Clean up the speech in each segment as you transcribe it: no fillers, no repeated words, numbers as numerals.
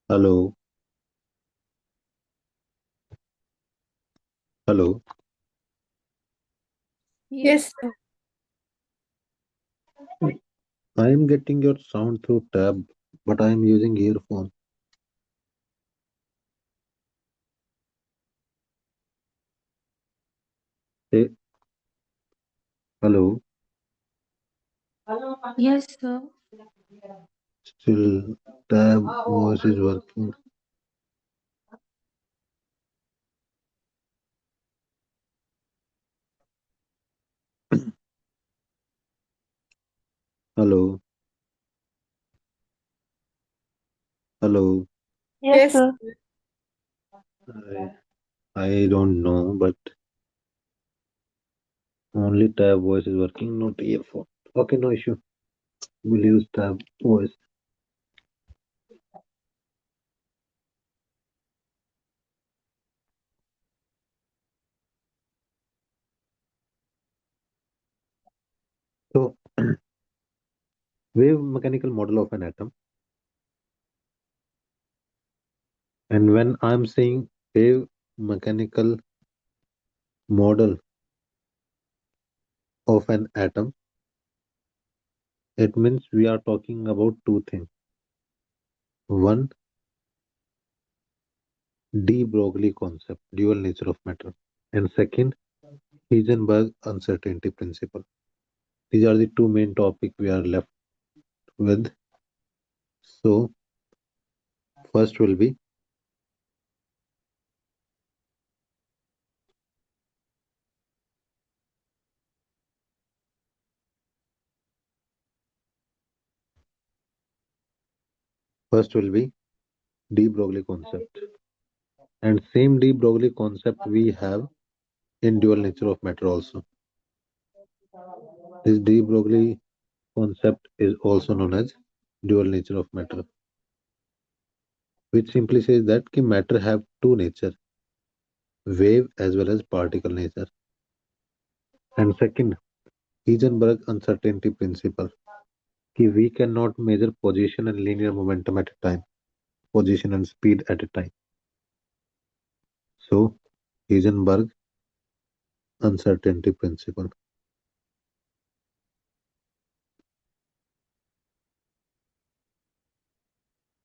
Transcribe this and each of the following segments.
Hello, hello. Yes, sir. I am getting your sound through tab, but I am using earphone. Hey, hello. Yes, sir. Still tab voice is working. Hello, hello. Yes, sir. I don't know, but only tab voice is working, not earphone. Okay, no issue. We'll use tab voice. So, wave mechanical model of an atom. And when I'm saying wave mechanical model of an atom, it means we are talking about two things. One, de Broglie concept, dual nature of matter. And second, Heisenberg Uncertainty Principle. These are the two main topics we are left with. So, first will be de Broglie concept. And same de Broglie concept we have in dual nature of matter also. This de Broglie concept is also known as dual nature of matter, which simply says that ki matter have two nature, wave as well as particle nature. And second, Heisenberg uncertainty principle, कि we cannot measure position and linear momentum at a time, position and speed at a time. So, Heisenberg uncertainty principle.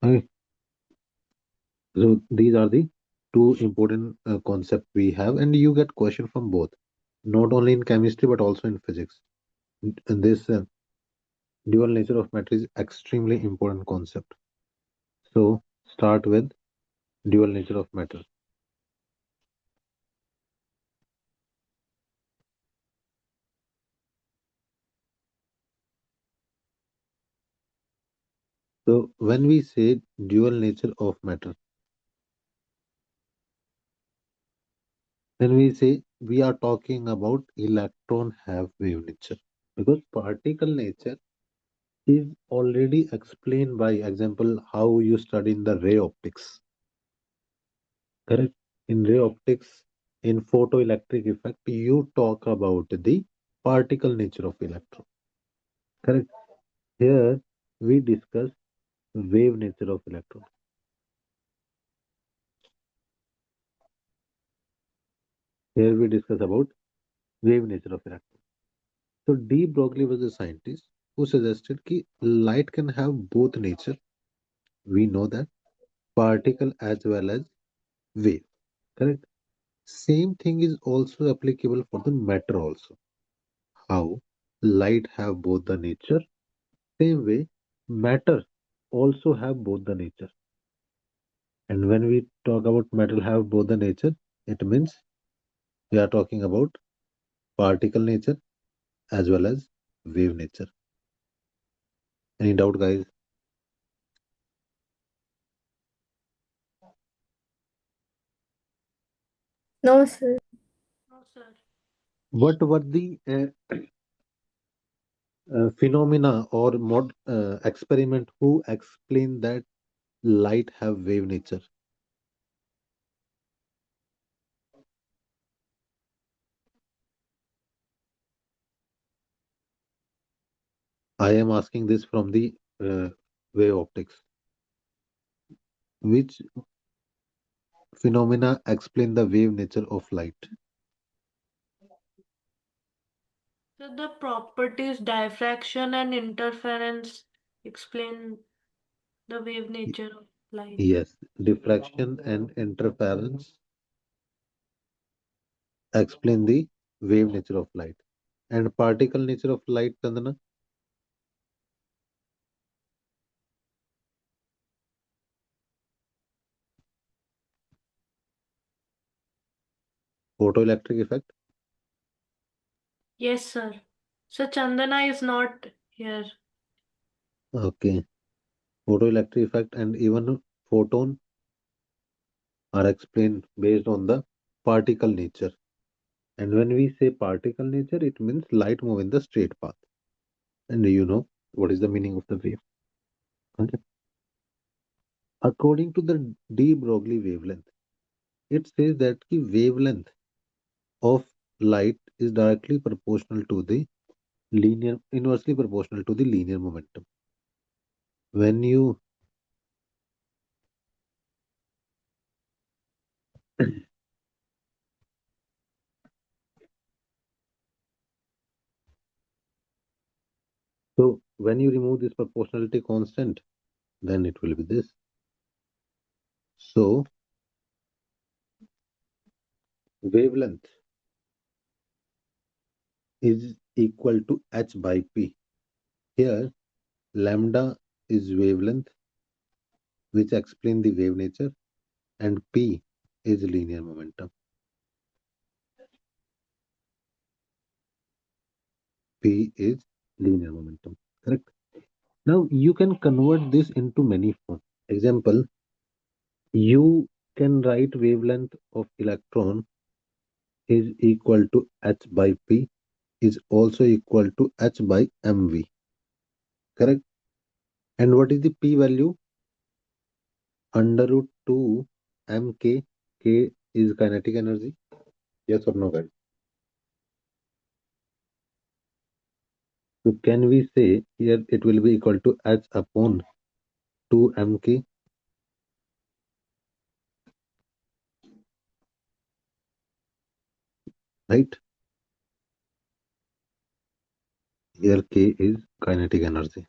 Okay. So, these are the two important concepts we have, and you get question from both, not only in chemistry but also in physics. And this dual nature of matter is extremely important concept. So, start with dual nature of matter. So, when we say dual nature of matter, then we say we are talking about electron have wave nature, because particle nature is already explained by example how you study in the ray optics. Correct? In ray optics, in photoelectric effect, you talk about the particle nature of electron. Correct? Here we discuss wave nature of electron. Here we discuss about wave nature of electron. So D. Broglie was a scientist who suggested that light can have both nature. We know that particle as well as wave. Correct. Same thing is also applicable for the matter also. How light have both the nature, same way matter also have both the nature. And when we talk about metal have both the nature, it means we are talking about particle nature as well as wave nature. Any doubt, guys? No, sir. What were the phenomena or experiment who explain that light have wave nature? I am asking this from the wave optics. which phenomena explain the wave nature of light? So the properties diffraction and interference explain the wave nature of light. Yes, diffraction and interference explain the wave nature of light. And particle nature of light, Chandana? Photoelectric effect. Yes, sir. So Chandana is not here. Okay. Photoelectric effect and even photon are explained based on the particle nature. And when we say particle nature, it means light move in the straight path. And you know what is the meaning of the wave. Okay. According to the de Broglie wavelength, it says that the wavelength of light is directly proportional to the inversely proportional to the linear momentum. When you when you remove this proportionality constant, then it will be this. So wavelength is equal to h by p. Here lambda is wavelength which explain the wave nature, and p is linear momentum. P is linear momentum. Correct. Now you can convert this into many forms. Example, you can write wavelength of electron is equal to h by p is also equal to h by mv. Correct. And what is the p value? Under root 2 mk. K is kinetic energy. Yes or no, guys? So can we say here it will be equal to h upon 2 mk, right? Here k is kinetic energy.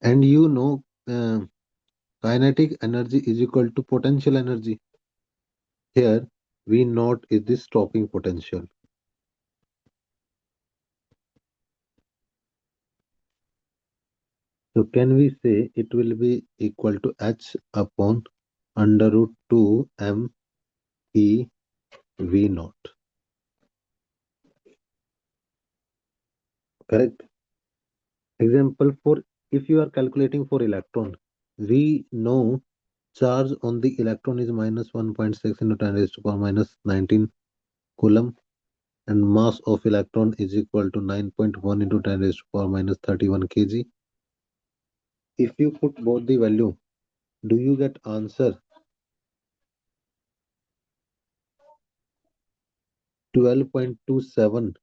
And you know, kinetic energy is equal to potential energy. Here we note is the stopping potential. So can we say it will be equal to h upon under root 2 m e v naught. Correct. Example for if you are calculating for electron, we know charge on the electron is minus 1.6 into 10 raised to power minus 19 coulomb, and mass of electron is equal to 9.1 into 10 raised to power minus 31 kg. If you put both the value, do you get answer 12.27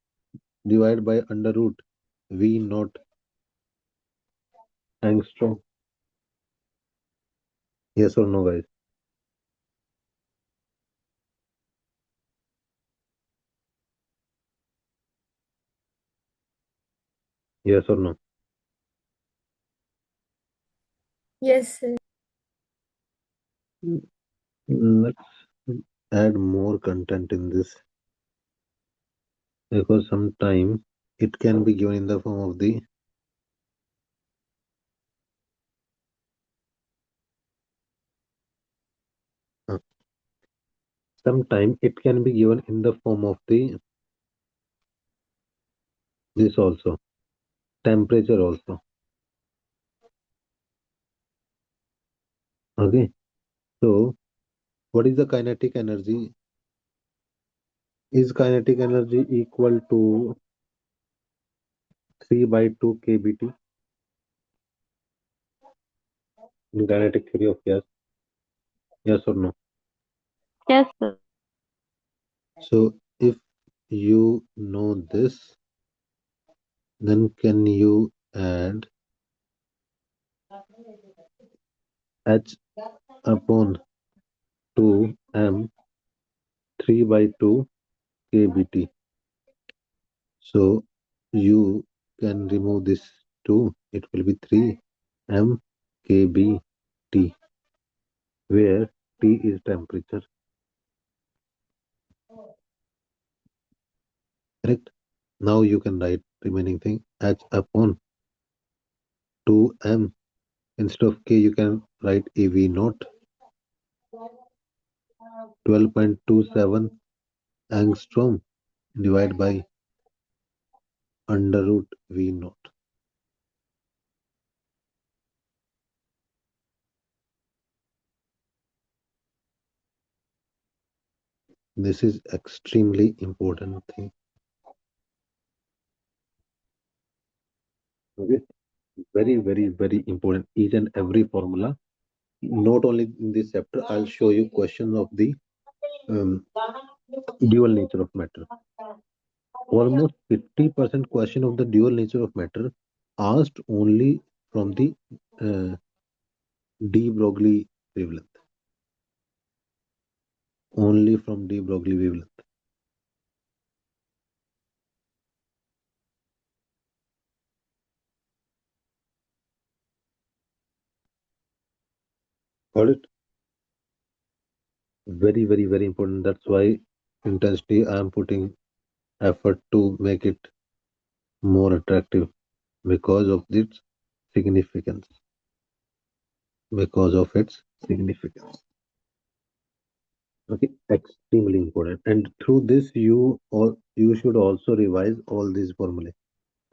divided by under root v naught angstrom? Yes or no, guys? Yes or no? Yes, sir. Let's add more content in this, because sometimes it can be given in the form of the sometime it can be given in the form of the this also, temperature also. Okay, so what is the kinetic energy? Is kinetic energy equal to 3 by 2 kbt in kinetic theory of gas? Yes or no? Yes, sir. So if you know this, then can you add h upon 2m 3 by 2 kbt. So you can remove this 2, it will be 3m kbt, where T is temperature. Correct? Now you can write remaining thing H upon 2m. Instead of K, you can write AV naught 12.27 angstrom divided by under root V naught. This is extremely important thing. Okay, very important. Each and every formula. Not only in this chapter, I'll show you questions of the um, dual nature of matter. Almost 50% question of the dual nature of matter asked only from the uh, de Broglie wavelength. Only from de Broglie wavelength. Got it? Very important. That's why intensity I am putting effort to make it more attractive because of its significance. Because of its significance. Okay, extremely important. And through this, you should also revise all these formulae.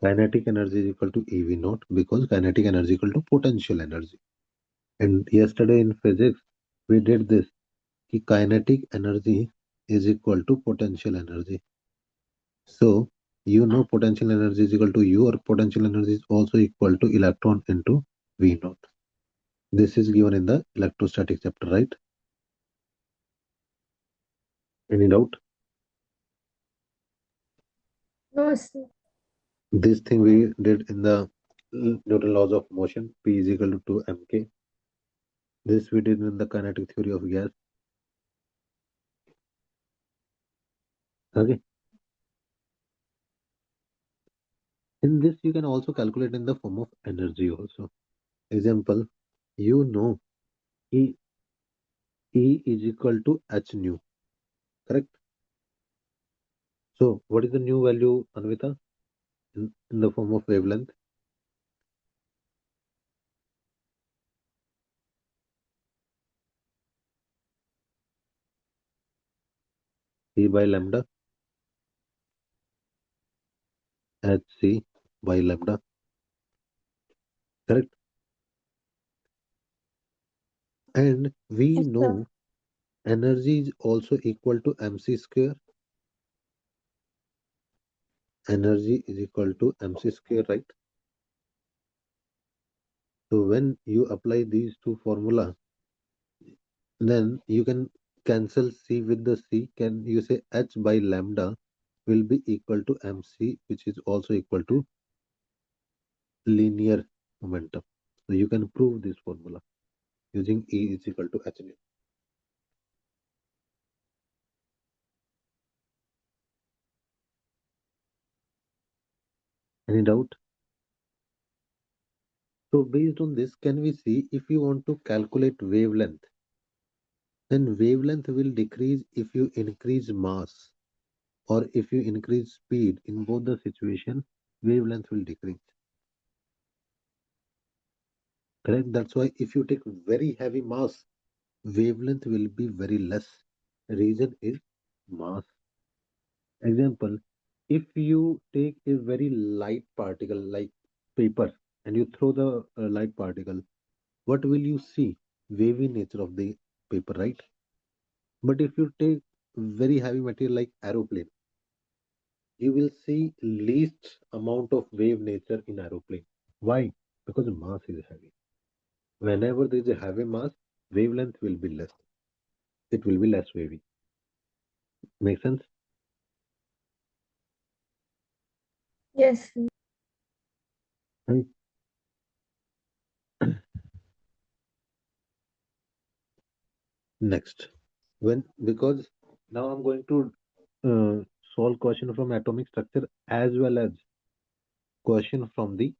Kinetic energy is equal to EV naught because kinetic energy is equal to potential energy. And yesterday in physics, we did this. Ki kinetic energy is equal to potential energy. So, you know potential energy is equal to U, or potential energy is also equal to electron into V naught. This is given in the electrostatic chapter, right? Any doubt? No, sir. This thing we did in the Newton laws of motion, P is equal to 2 mk. This we did in the kinetic theory of gas. Okay. In this, you can also calculate in the form of energy also. Example, you know E, E is equal to h nu, correct? So, what is the new value, Anvita, in the form of wavelength? E by lambda, hc by lambda, correct? And we Yes, sir. know energy is also equal to mc square. Energy is equal to mc square, right? So when you apply these two formula, then you can cancel C with the C. Can you say h by lambda will be equal to mc, which is also equal to linear momentum. So you can prove this formula using E is equal to h nu. Any doubt? So based on this, can we see if you want to calculate wavelength, then wavelength will decrease if you increase mass or if you increase speed. In both the situation, wavelength will decrease. Correct? That's why if you take very heavy mass, wavelength will be very less. Reason is mass. Example, if you take a very light particle like paper and you throw the light particle, what will you see? Wavy nature of the paper, right? But if you take very heavy material like aeroplane, you will see least amount of wave nature in aeroplane. Why? Because mass is heavy. Whenever there is a heavy mass, wavelength will be less. It will be less wavy. Make sense? Yes, sir. Right? Next, because now I'm going to uh, solve question from atomic structure as well as question from the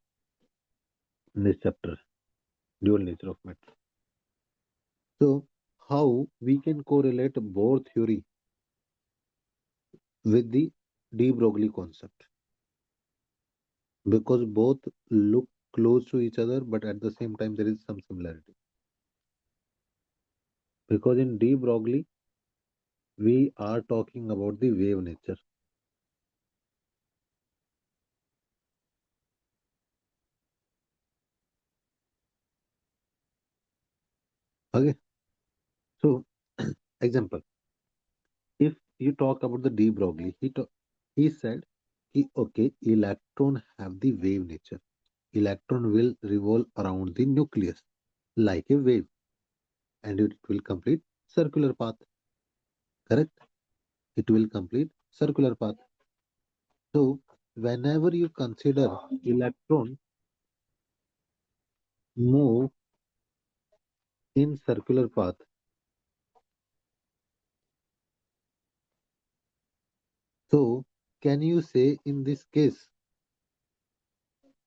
this chapter, dual nature of matter. So, how we can correlate Bohr theory with the de Broglie concept? Because both look close to each other, but at the same time there is some similarity. Because in de Broglie, we are talking about the wave nature. Okay. So, example, if you talk about the de Broglie, he said, okay, electron have the wave nature. Electron will revolve around the nucleus like a wave, and it will complete circular path. Correct? It will complete circular path. So, whenever you consider electron move in circular path, so can you say in this case,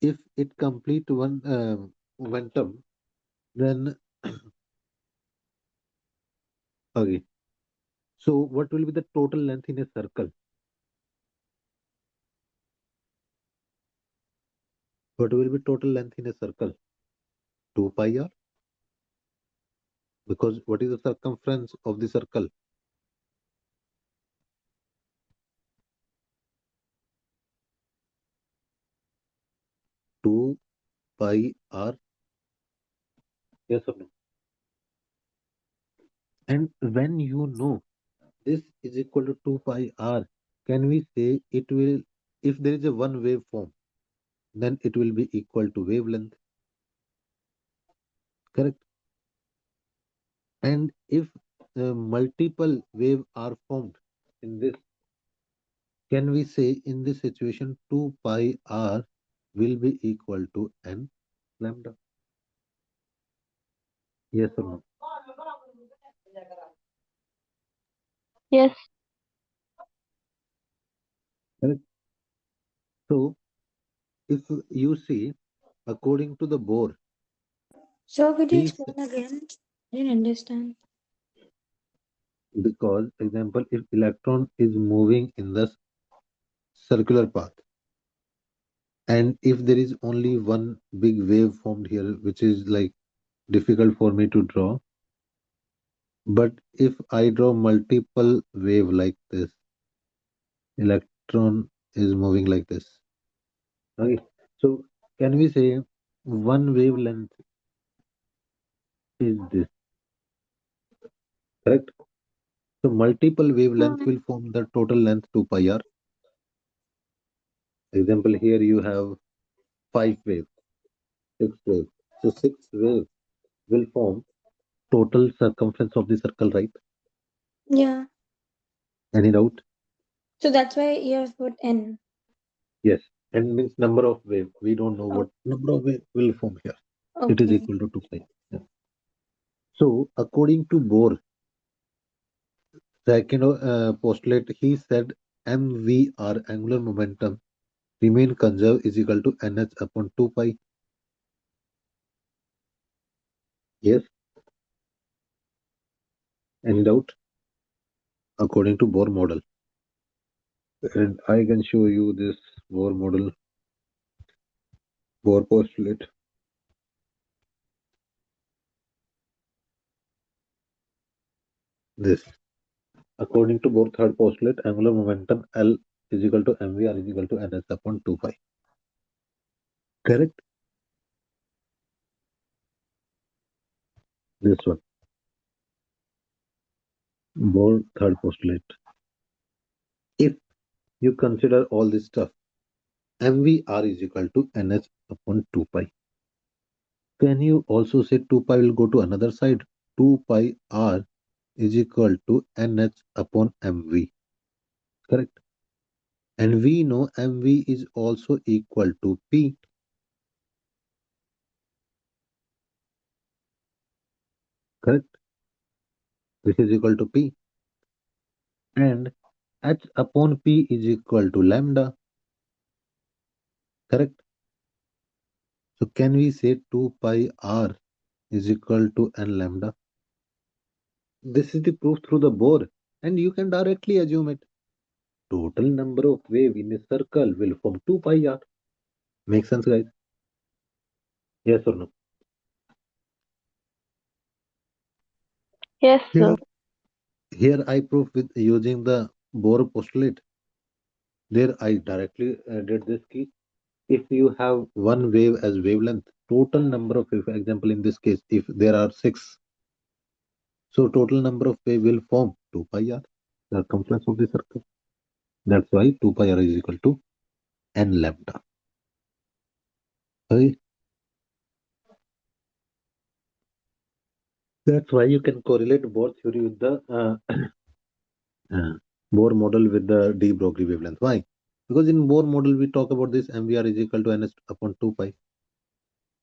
if it complete one momentum, then okay. So what will be the total length in a circle? What will be total length in a circle? 2 pi r. Because what is the circumference of the circle? 2 pi r. Yes or no? And when you know this is equal to 2 pi r, can we say it will, if there is a one waveform, then it will be equal to wavelength, correct? And if multiple wave are formed in this, can we say in this situation 2 pi r will be equal to n lambda? Yes or no? Yes. Correct. So if you see, according to the Bohr, So could you he explain again? I didn't understand. because example, if electron is moving in the circular path, and if there is only one big wave formed here, which is like difficult for me to draw, but if I draw multiple wave like this, electron is moving like this. Okay, so can we say one wavelength is this, correct? So multiple wavelength Hmm. will form the total length 2 pi r. Example, here you have 5 wave, 6 wave. So 6 wave will form total circumference of the circle, right? Yeah. Any doubt? So that's why you have put N. Yes. And means number of wave. We don't know what Oh, number of wave will form here. It is okay. equal to 2 pi. Yeah. So according to Bohr, second postulate, he said MVR, angular momentum, remain conserved is equal to NH upon 2 pi. Yes. Any doubt? According to Bohr model. And I can show you this Bohr model, Bohr postulate. This. According to Bohr third postulate, angular momentum L is equal to MVR is equal to NS upon 2 pi. Correct? This one. Bohr third postulate. If you consider all this stuff, MVR is equal to NS upon 2 pi. Can you also say 2 pi will go to another side? 2 pi R is equal to NH upon MV. Correct? And we know MV is also equal to P. Correct? This is equal to P, and H upon P is equal to lambda, correct? So can we say 2 pi r is equal to n lambda? This is the proof through the Bohr, and you can directly assume it. Total number of wave in a circle will form 2 pi r. Make sense, guys? Yes or no? Yes, sir. Here, here I prove with using the Bohr postulate. There I directly did this key. If you have one wave as wavelength, total number of, for example, in this case, if there are six, so total number of wave will form 2 pi r, the circumference of the circle. That's why 2 pi r is equal to n lambda. Okay? That's why you can correlate Bohr theory with the uh, Bohr model with the de Broglie wavelength. Why? Because in Bohr model we talk about this MVR is equal to ns upon 2 pi,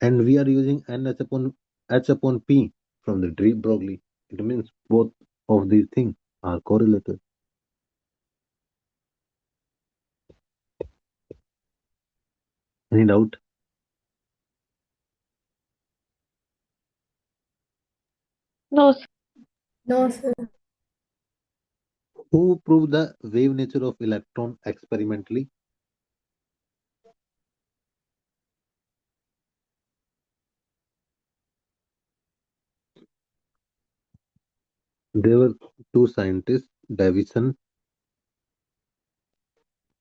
and we are using ns upon h upon p from the de Broglie. It means both of these things are correlated. Any doubt? No, sir. No, sir. Who proved the wave nature of electron experimentally? There were two scientists, Davison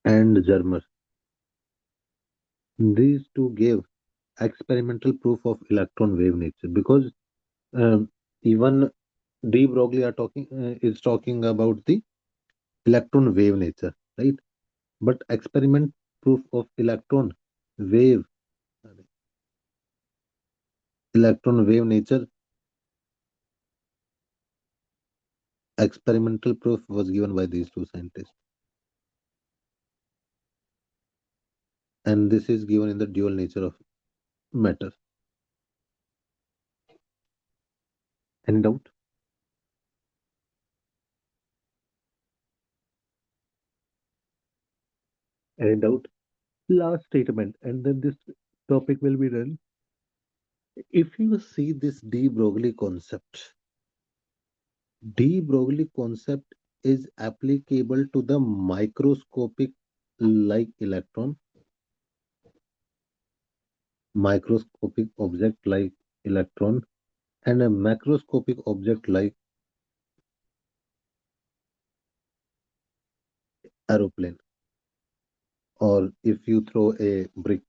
and Germer. These two gave experimental proof of electron wave nature because even de Broglie are talking is talking about the electron wave nature, right? But experiment proof of wave electron wave nature, experimental proof was given by these two scientists, and this is given in the dual nature of matter. Any doubt? Any doubt? Last statement, and then this topic will be done. If you see this de Broglie concept, de Broglie concept is applicable to the microscopic like electron, microscopic object like electron, and a macroscopic object like aeroplane, or if you throw a brick,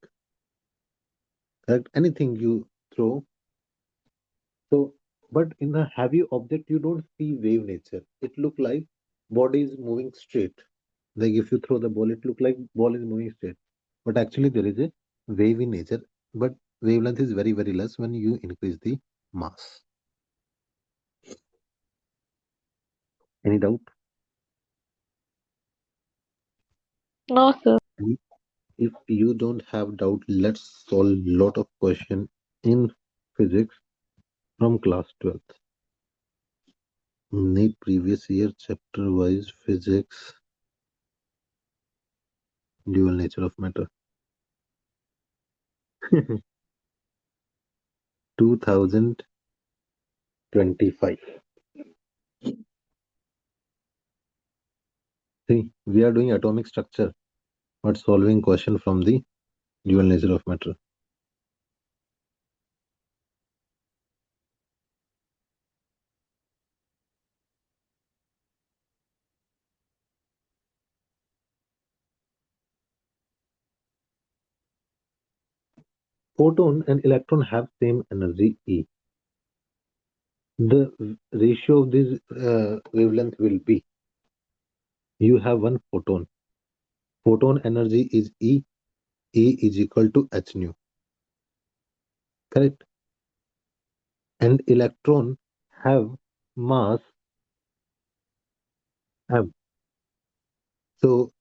correct? Anything you throw. So, but in a heavy object, you don't see wave nature. It look like body is moving straight. Like if you throw the ball, it look like ball is moving straight. But actually, there is a wave in nature. But wavelength is very, very less when you increase the mass. Any doubt? No, sir. If you don't have doubt, let's solve lot of question in physics from class 12th. NEET previous year chapter wise physics, dual nature of matter. 2025. See, we are doing atomic structure, but solving question from the dual nature of matter. Photon and electron have same energy E. The ratio of this wavelength will be, you have one photon. Photon energy is E. E is equal to h nu. Correct? And electron have mass m. So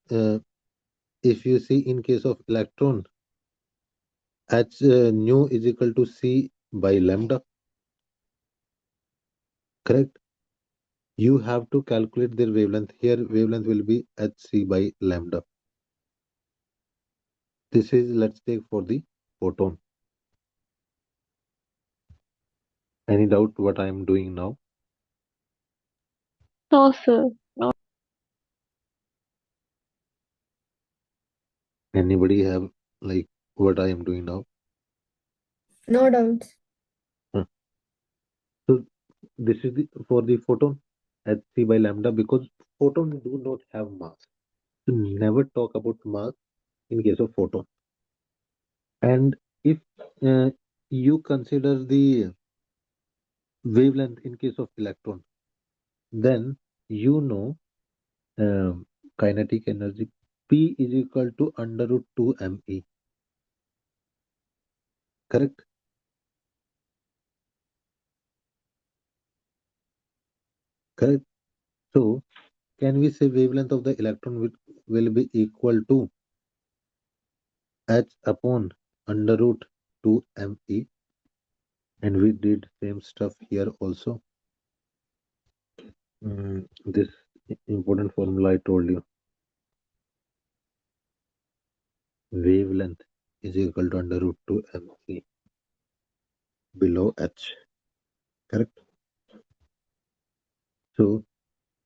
if you see in case of electron, h nu is equal to c by lambda. Correct? You have to calculate their wavelength. Here, wavelength will be hc by lambda. This is, let's take for the photon. Any doubt what I am doing now? No, sir. No. Anybody have like what I am doing now? No doubts. Huh. So this is the for the photon hc by lambda, because photons do not have mass. So never talk about mass in case of photon. And if uh, you consider the wavelength in case of electron, then you know kinetic energy P is equal to under root 2 me. Correct? Correct. So can we say wavelength of the electron will be equal to h upon under root 2 me? And we did same stuff here also. This important formula I told you. Wavelength is equal to under root 2 me below h. Correct? So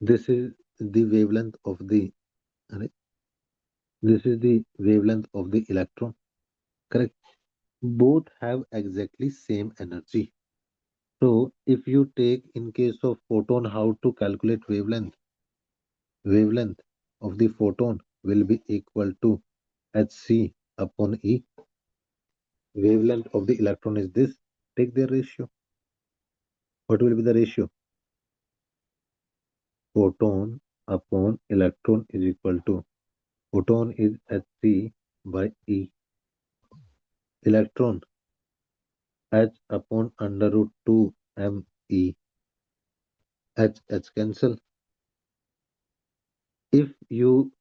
this is the wavelength of the right? This is the wavelength of the electron. Correct? Both have exactly same energy. So if you take in case of photon how to calculate wavelength, wavelength of the photon will be equal to hc upon E. Wavelength of the electron is this. Take their ratio. What will be the ratio? Photon upon electron is equal to, photon is hc by E. Electron h upon under root 2 me. H cancel. If you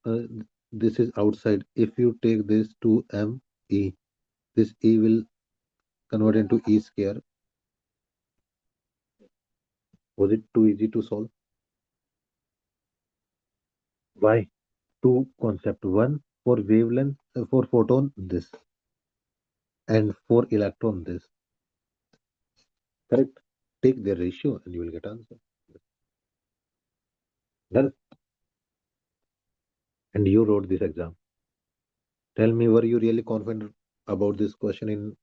this is outside, if you take this to me, this E will convert into E square. Was it too easy to solve? Why? Two concept. One for wavelength, for photon this, and for electron this. Correct? Take the ratio and you will get answer. Done. And you wrote this exam. Tell me, were you really confident about this question in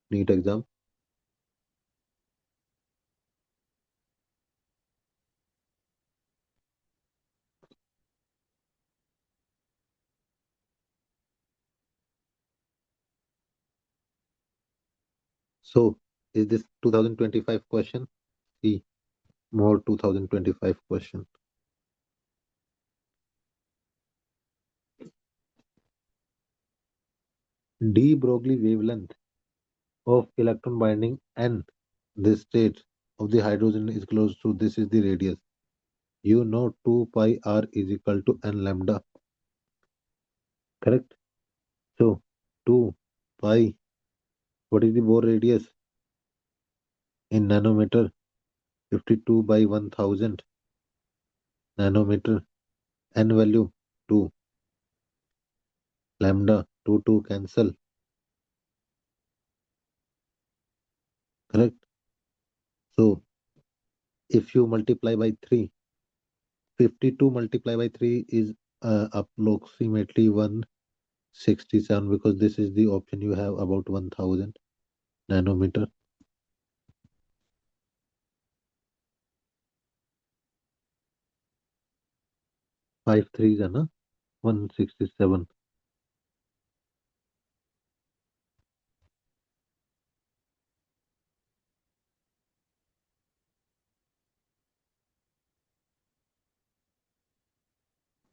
NEET exam? So is this 2025 question? See, more 2025 question. De Broglie wavelength of electron binding n, this state of the hydrogen is close to, this is the radius. You know 2 pi r is equal to n lambda. Correct? So 2 pi, what is the Bohr radius? In nanometer, 52 by 1000 nanometer. N value 2. Lambda 2 cancel. Correct? So if you multiply by 3, 52 multiplied by 3 is approximately 167, because this is the option you have about 1000 nanometer. 5 3s are na 167.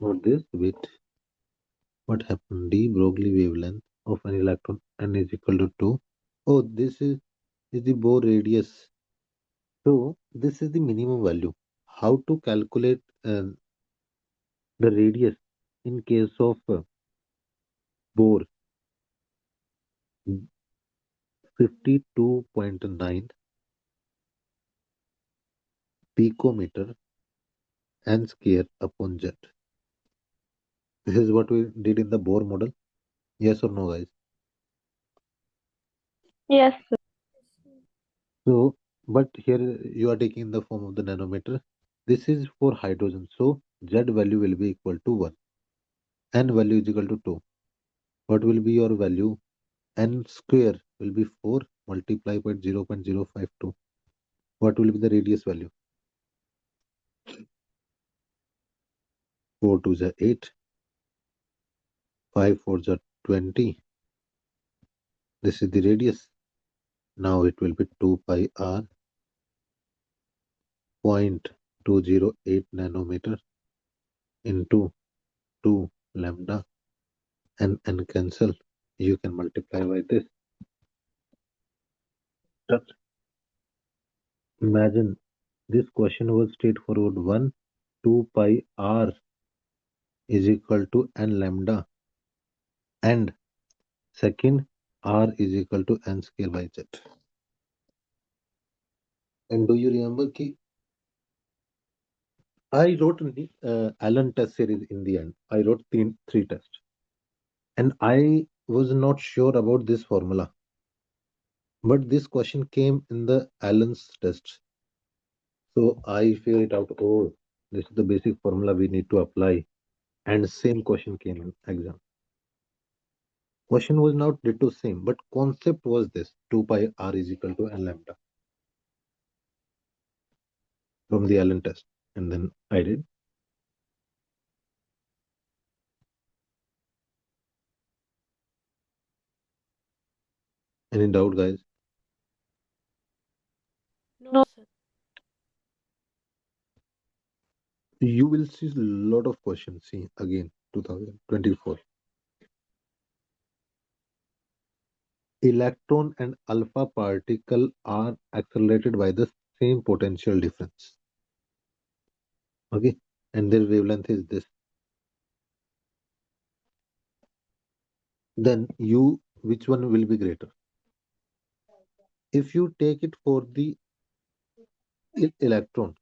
Not this, wait. What happened? De Broglie wavelength of an electron n is equal to 2. Oh, this is the Bohr radius. So this is the minimum value. How to calculate the radius in case of Bohr? 52.9 picometer n square upon z. This is what we did in the Bohr model. Yes or no, guys? Yes, sir. So, but here you are taking the form of the nanometer. This is for hydrogen. So, z value will be equal to 1. N value is equal to 2. What will be your value? N square will be 4 multiplied by 0.052. What will be the radius value? 4 to the 8, 5 4 the 20. This is the radius. Now it will be 2 pi r 0.208 nanometer into 2 lambda and n cancel. You can multiply by this. Just imagine this question was straightforward. 1 2 pi r is equal to n lambda, and second r is equal to n square by z. And do you remember ki I wrote Allen test series in the end. I wrote three tests, and I was not sure about this formula. But this question came in the Allen's test, so I figured it out. Oh, this is the basic formula we need to apply, and same question came in exam. Question was not ditto same, but concept was this: 2 pi r is equal to n lambda from the Allen test, and then I did. Any doubt, guys? No, sir. You will see a lot of questions. See again, 2024. Electron and alpha particle are accelerated by the same potential difference. Okay, and their wavelength is this. Then which one will be greater? If you take it for the electron,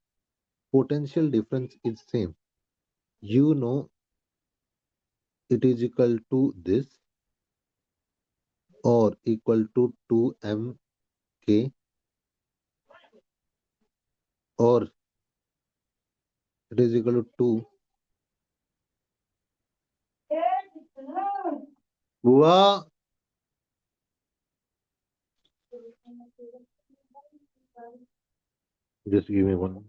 potential difference is same. You know it is equal to this or equal to 2mk, or it is equal to 2. Bua, just give me one.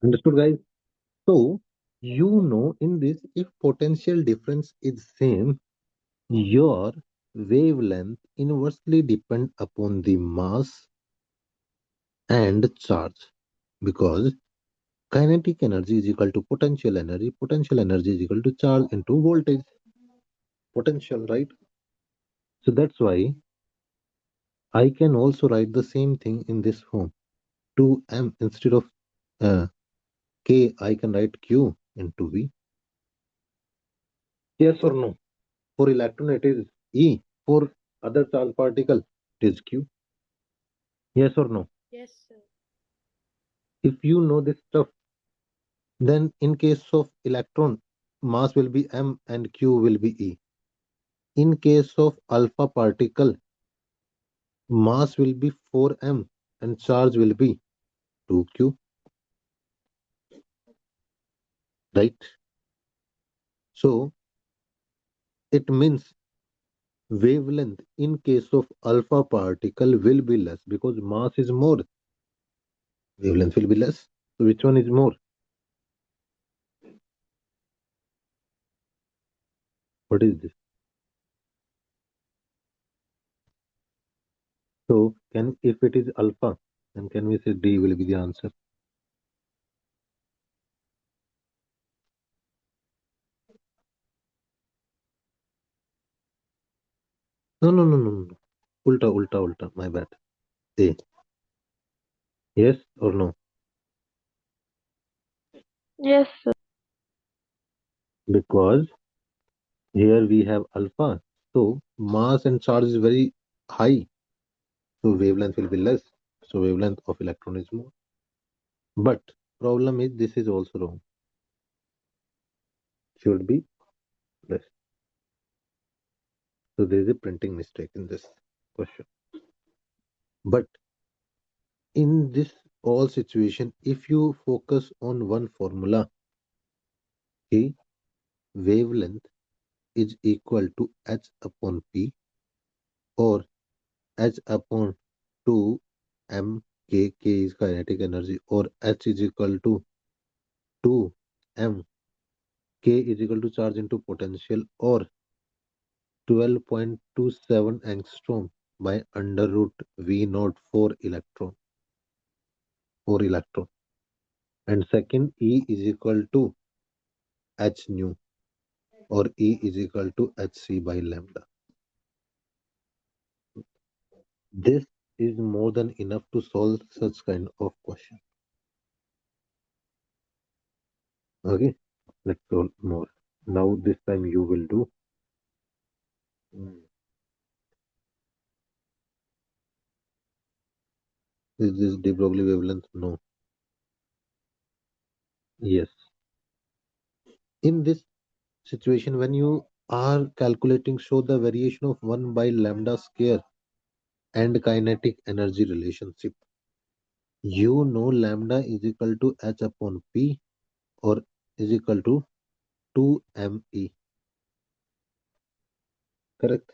Understood, guys? So you know in this, if potential difference is same, your wavelength inversely depend upon the mass and charge, because kinetic energy is equal to potential energy. Potential energy is equal to charge into voltage. Potential, right? So that's why I can also write the same thing in this form. 2m instead of uh, k, I can write q into v. Yes or no? For electron, it is E. For other charged particle, it is Q. Yes or no? Yes, sir. If you know this stuff, then in case of electron, mass will be m and q will be E. In case of alpha particle, mass will be 4m and charge will be 2q, right? So it means wavelength in case of alpha particle will be less because mass is more. Wavelength will be less. So which one is more? What is this? So if it is alpha, then can we say D will be the answer? No. Ulta. My bad. A. Yes or no? Yes, sir. Because here we have alpha. So mass and charge is very high. So wavelength will be less. So wavelength of electron is more. But problem is this is also wrong. Should be less. So there is a printing mistake in this question. But in this all situation, if you focus on one formula, okay, wavelength is equal to h upon p or h upon 2 m k. K is kinetic energy, or h is equal to 2 m. K is equal to charge into potential, or 12.27 angstrom by under root v naught for electron. And second, E is equal to h nu, or E is equal to hc by lambda. This is more than enough to solve such kind of question. Okay, let's solve more. Now this time you will do. Is this de Broglie wavelength? No. Yes. In this situation, when you are calculating, show the variation of 1 by lambda square and kinetic energy relationship. You know lambda is equal to h upon p, or is equal to 2me. Correct?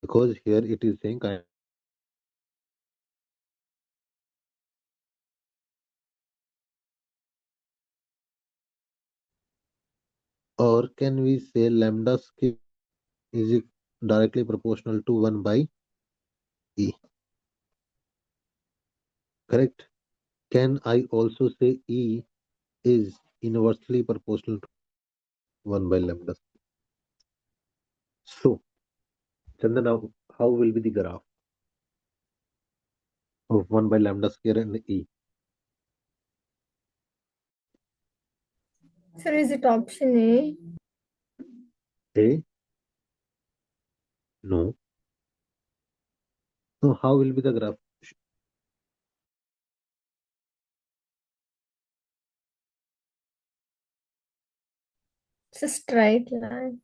Because here it is saying kinetic. Or can we say lambda square is directly proportional to 1 by e? Correct? Can I also say e is inversely proportional to 1 by lambda? So, Chandan, how will be the graph of 1 by lambda square and e? Sir, is it option A? A? No. So, how will be the graph? It's a straight line.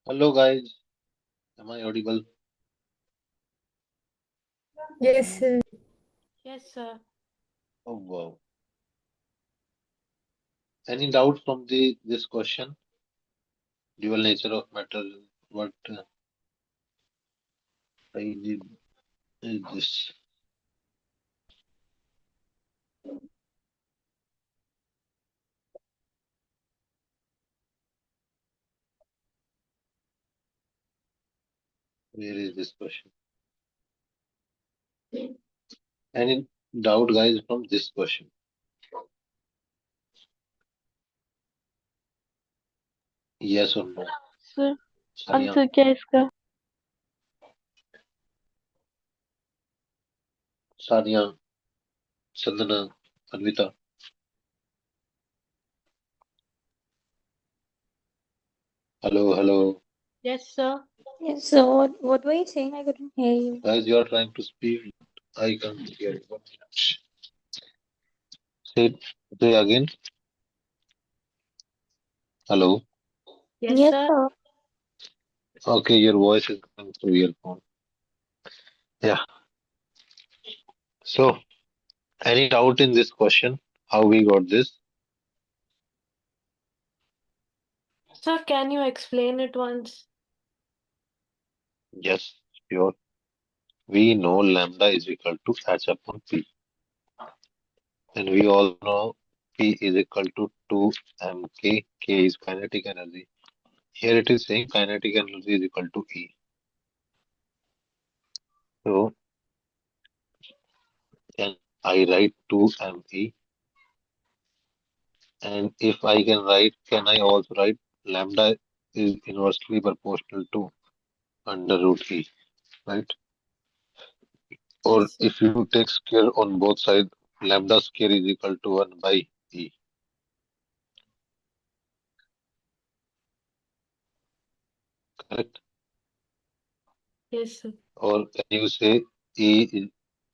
Hello guys, am I audible? Yes, sir. Yes, sir. Oh wow. Any doubt from this question? Dual nature of matter. What I did is this. Where is this question? Any doubt, guys, from this question? Yes or no? Sir Sanya, answer क्या है इसका? Sanya, Sandana, Anvita. Hello, hello. Yes, sir. Yes, so what were you saying? I couldn't hear you. Guys, you are trying to speak. I can't hear you. Say again. Yes, Hello. Yes, sir. sir. Okay, your voice is coming through earphone. Yeah. So, any doubt in this question? How we got this? Sir, can you explain it once? Yes, sure. We know lambda is equal to h upon p. And we all know P is equal to 2 mk. K is kinetic energy. Here it is saying kinetic energy is equal to E. So, can I write 2 me? And if I can write, can I also write lambda is inversely proportional to under root E, right? Or Yes, sir. if you take square on both sides, lambda square is equal to 1 by E, correct? Yes, sir. Or can you say E is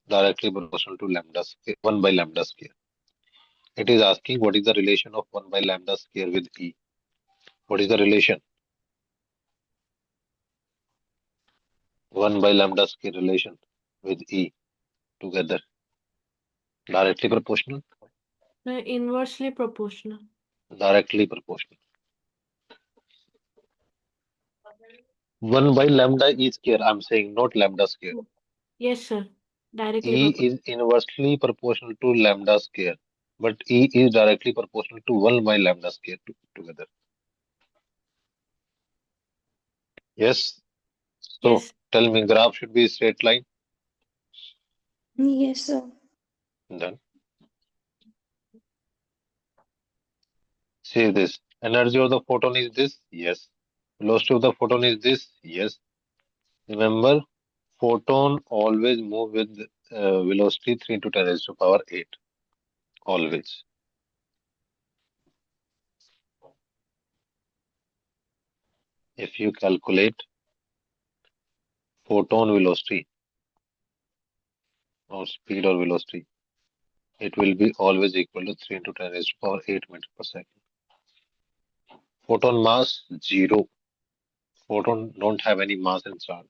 directly proportional to lambda square, 1 by lambda square? It is asking what is the relation of 1 by lambda square with E. What is the relation? 1 by lambda square relation with E together. Directly proportional? Inversely proportional. Directly proportional. 1 by lambda E square, I'm saying, not lambda square. Yes, sir. Directly E proportional. is inversely proportional to lambda square, but E is directly proportional to 1 by lambda square together. Yes? So Yes. tell me, graph should be a straight line. Yes, sir. Then say this. Energy of the photon is this? Yes. Velocity of the photon is this? Yes. Remember, photon always move with velocity 3 into 10 raised to power 8. Always. If you calculate photon velocity or speed or velocity, it will be always equal to 3 into 10 raised to power 8 meters per second. Photon mass, 0. Photon don't have any mass and charge.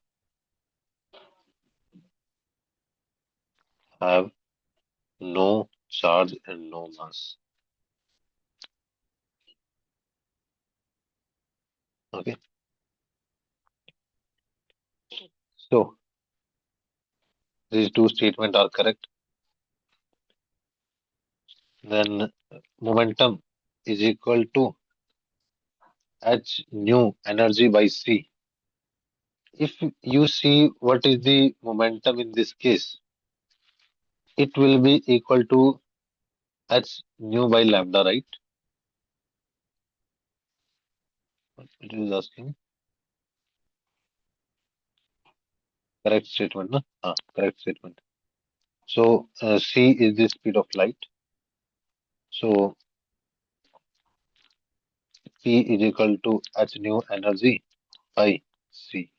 Have no charge and no mass. Okay. So these two statements are correct. Then momentum is equal to H nu energy by C. If you see what is the momentum in this case, it will be equal to H nu by lambda, right? It is asking correct statement, no? Correct statement. So C is the speed of light. So P is equal to H nu energy by C.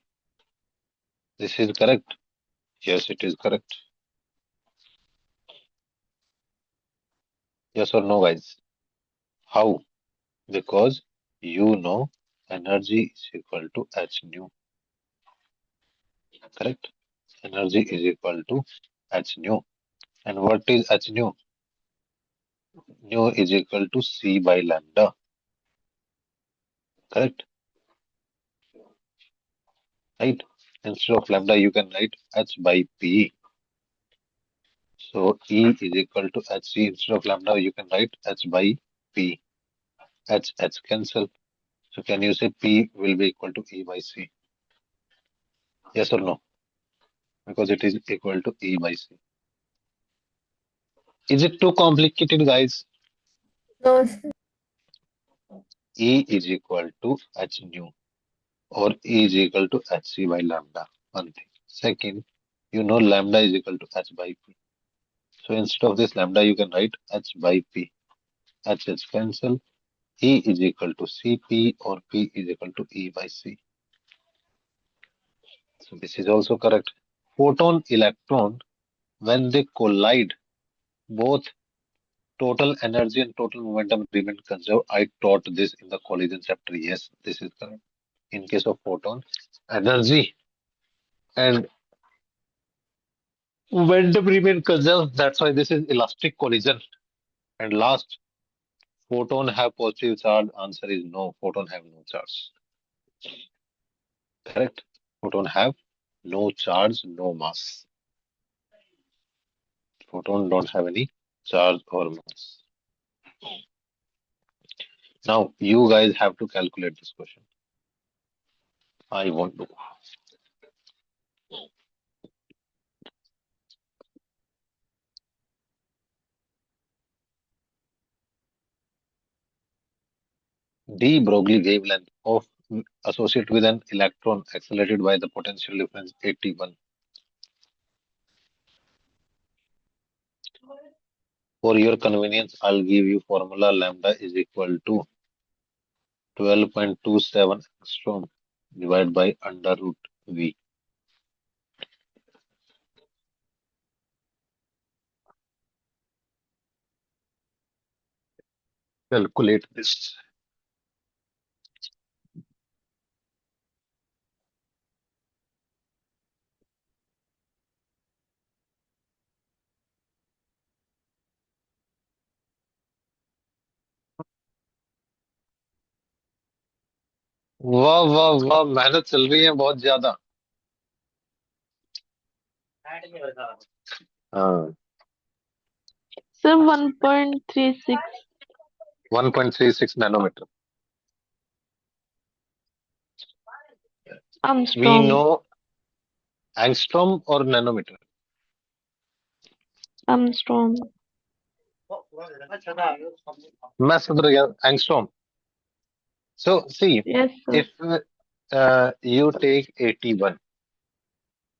This is correct. Yes, it is correct. Yes or no, guys? How? Because you know energy is equal to h nu. Correct? Energy is equal to h nu. And what is h nu? Nu is equal to c by lambda. Correct? Right? Instead of lambda, you can write h by p. So E is equal to hc. Instead of lambda, you can write h by p. H cancel. So can you say P will be equal to E by C? Yes or no? Because it is equal to E by C. Is it too complicated, guys? No, sir. E is equal to h nu or E is equal to hc by lambda. One thing. Second, you know lambda is equal to h by p. So instead of this lambda, you can write h by p. H cancel. E is equal to Cp or P is equal to E by C. So this is also correct. Photon, electron, when they collide, both total energy and total momentum remain conserved. I taught this in the collision chapter. Yes, this is correct. In case of photon, energy and momentum remain conserved. That's why this is elastic collision. And last, photon have positive charge. Answer is no. Photon have no charge. Correct. Photon have no charge, no mass. Photon don't have any charge or mass. Now you guys have to calculate this question. I want to. D Broglie wavelength of associated with an electron accelerated by the potential difference 81. For your convenience, I'll give you formula lambda is equal to 12.27 angstrom divided by under root V. Calculate this. वाह वाह वाह मेहनत चल रही है बहुत ज्यादा हाँ Sir, 1.36 1.36 nanometer. We Armstrong. know angstrom or nanometer. Armstrong. मैं समझ गया angstrom. So see, Yes, sir. if you take 81,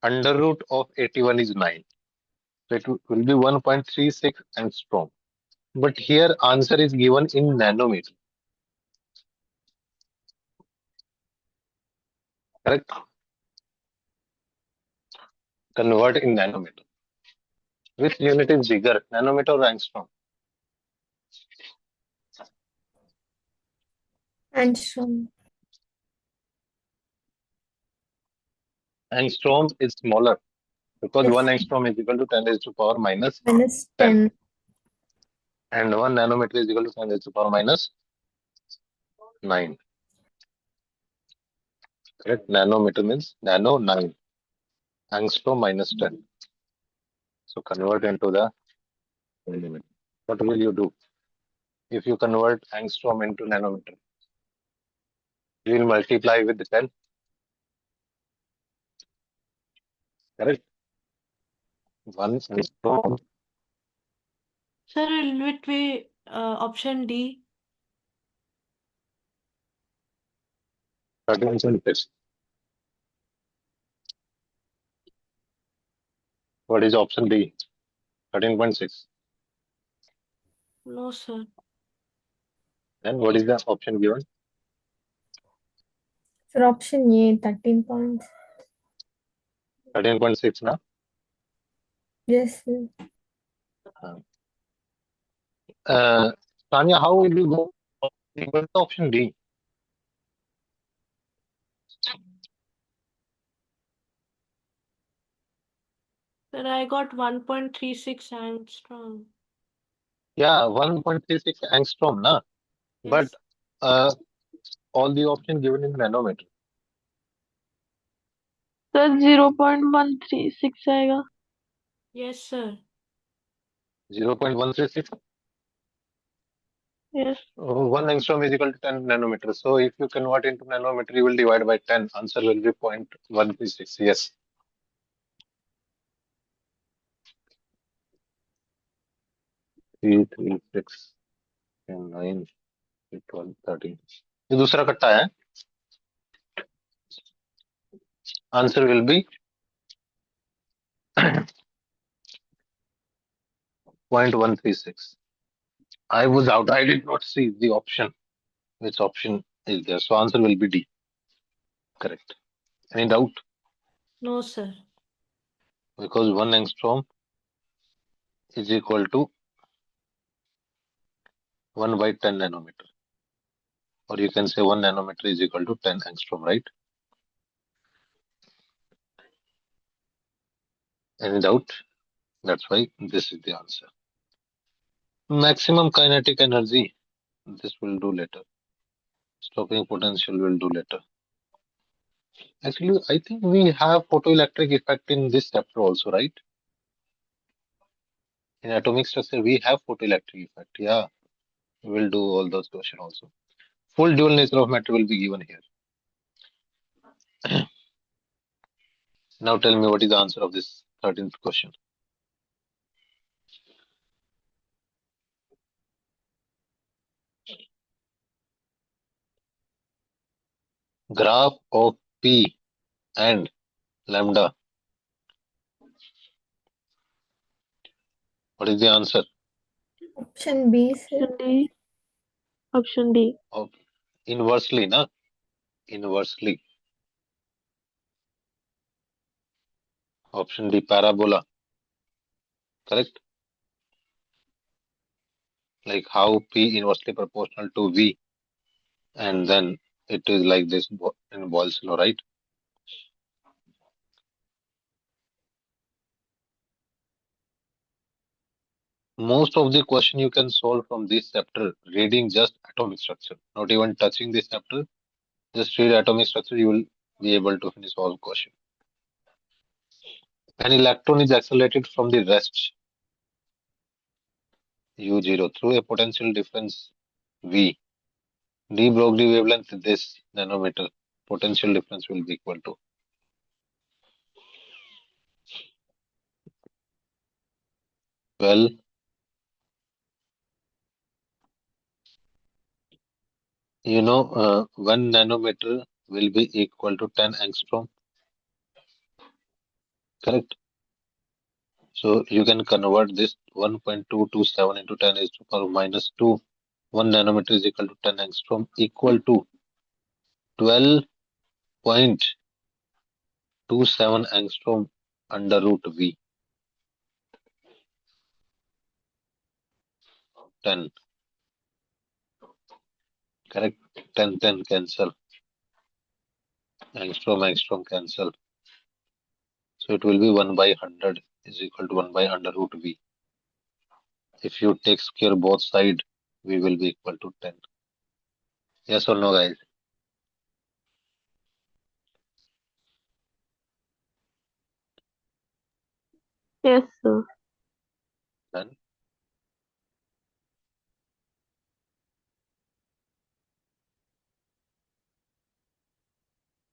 under root of 81 is 9. So it will be 1.36 angstrom. But here answer is given in nanometer. Correct? Convert in nanometer. Which unit is bigger, nanometer or angstrom? Angstrom. Angstrom is smaller because Yes. 1 angstrom is equal to 10 raised to power minus Minus 10. 10. And 1 nanometer is equal to 10 raised to power minus 9. Correct? Nanometer means nano 9. Angstrom minus 10. So convert into the millimeter. What will you do? If you convert angstrom into nanometer, you will multiply with 10. Correct? 1 angstrom. Sir, will it be option D? 13.6. What is option D? 13.6. No, sir. Then what is the option given? For option A, 13 points. 13.6 now. Yes, sir. Tanya, how will you go? What is option D? Sir, I got 1.36 angstrom. Yeah, 1.36 angstrom, na? But Yes. all the option given in nanometer. Sir 0.136 आएगा. Yes, sir. 0.136. Yes. 1 angstrom is equal to 10 nanometers. So if you convert into nanometer, you will divide by 10. Answer will be 0.136. Yes. Three, 6, 10, 9, 12, 13. ये दूसरा कट्टा है. Answer will be 0.136. I was out. I did not see the option. Which option is there? So answer will be D. Correct. Any doubt? No, sir. Because 1 angstrom is equal to 1 by 10 nanometer. Or you can say 1 nanometer is equal to 10 angstrom, right? Any doubt? That's why this is the answer. Maximum kinetic energy. This will do later. Stopping potential will do later. Actually, I think we have photoelectric effect in this chapter also, right? In atomic structure, we have photoelectric effect. Yeah, we will do all those questions also. Full dual nature of matter will be given here. Now tell me what is the answer of this 13th question. Graph of P and lambda. What is the answer? Option B, sir. Option D. Option D. Of inversely, na? Inversely. Option D, parabola. Correct? Like how P inversely proportional to V, and then it is like this in Boyle's law, right? Most of the question you can solve from this chapter reading just atomic structure, not even touching this chapter. Just read atomic structure, you will be able to finish all question. An electron is accelerated from the rest u0 through a potential difference V. De Broglie wavelength this nanometer. Potential difference will be equal to. Well, 1 nanometer will be equal to 10 angstrom. Correct? So you can convert this 1.227 into 10 raised to power minus 2. 1 nanometer is equal to 10 angstrom equal to 12.27 angstrom under root V. 10. Correct? 10, 10 cancel. Angstrom cancel. So it will be 1 by 100 is equal to 1 by under root V. If you take square both sides, V will be equal to 10. Yes or no, guys? Yes, sir. Done.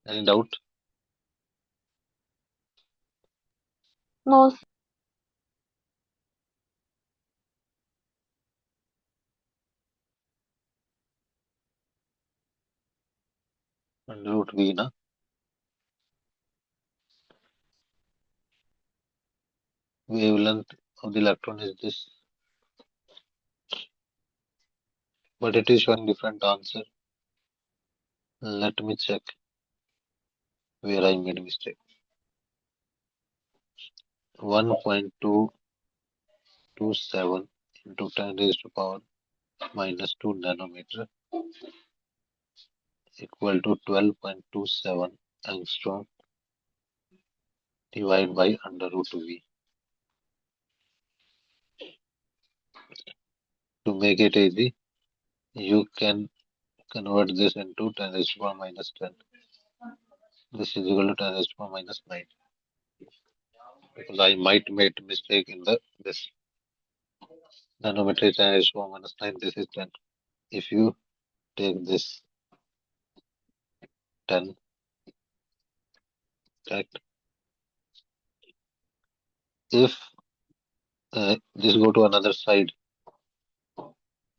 Any doubt? No, sir. Under root V, na? Wavelength of the electron is this. But it is showing different answer. Let me check where I made mistake. 1.227 into 10 raised to power minus 2 nanometer equal to 12.27 angstrom divided by under root V. make it easy, you can convert this into 10 raised to the power minus 10. This is equal to 10 raised to the power minus 9. Because I might make mistake in this denominator is 10 raised to the power minus 9. This is 10. If you take this 10, correct? If this go to another side,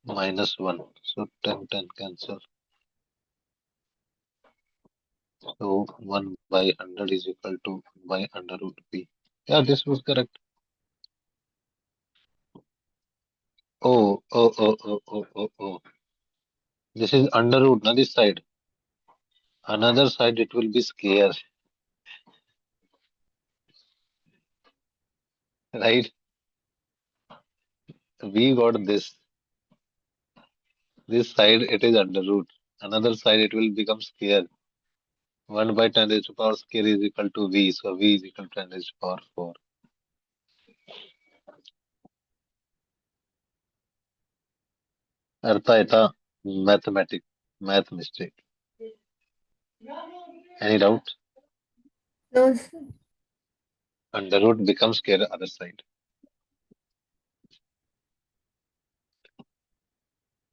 minus 1. So 10, 10 cancel. So 1 by 100 is equal to 1 by under root p. Yeah, this was correct. Oh, oh, oh, oh, oh, oh, oh. This is under root, not this side. Another side, it will be square, right? We got this. This side, it is under root. Another side, it will become square. 1 by 10 raised to power square is equal to v. So v is equal to 10 raised to power 4. अर्थ आया था mathematic, math mistake. Any doubt? No, sir. Under root becomes square other side.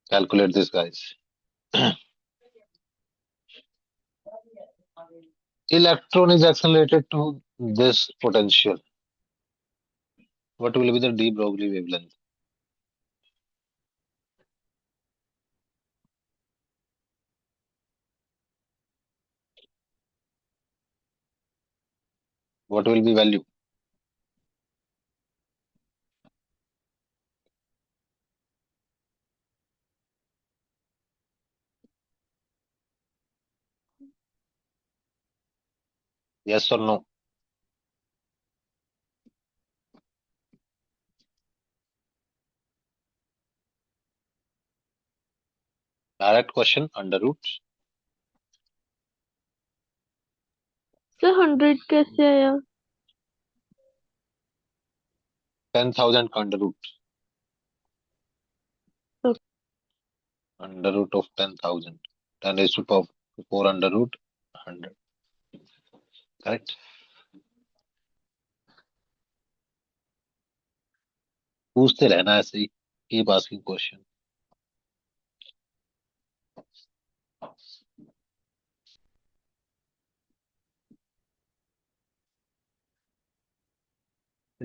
Calculate this, guys. Electron is accelerated to this potential. What will be the de Broglie wavelength? What will be value? Yes or no? Direct question, under root. Sir 100 कैसे आया? 10,000 under root. Okay. Under root of 10,000. 10 raised to power 4 under root 100. Correct? पूछते रहना ऐसे ही. Keep asking question.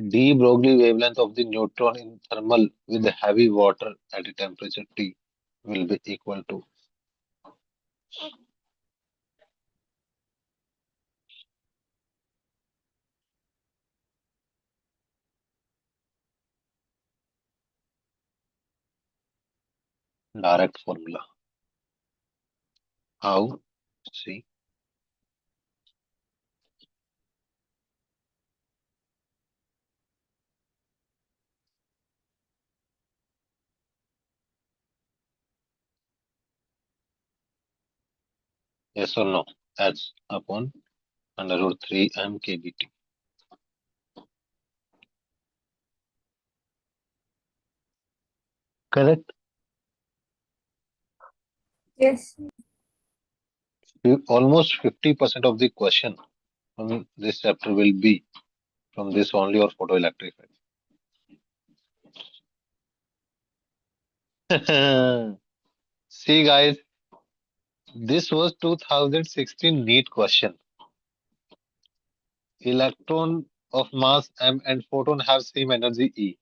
De Broglie wavelength of the neutron in thermal with heavy water at a temperature T will be equal to. Direct formula. How? See. Yes or no? H upon under root 3 m kBT. Correct. Yes. Almost 50% of the question from this chapter will be from this only or photoelectric effect. See, guys, this was 2016 NEET question. Electron of mass m and photon have same energy E.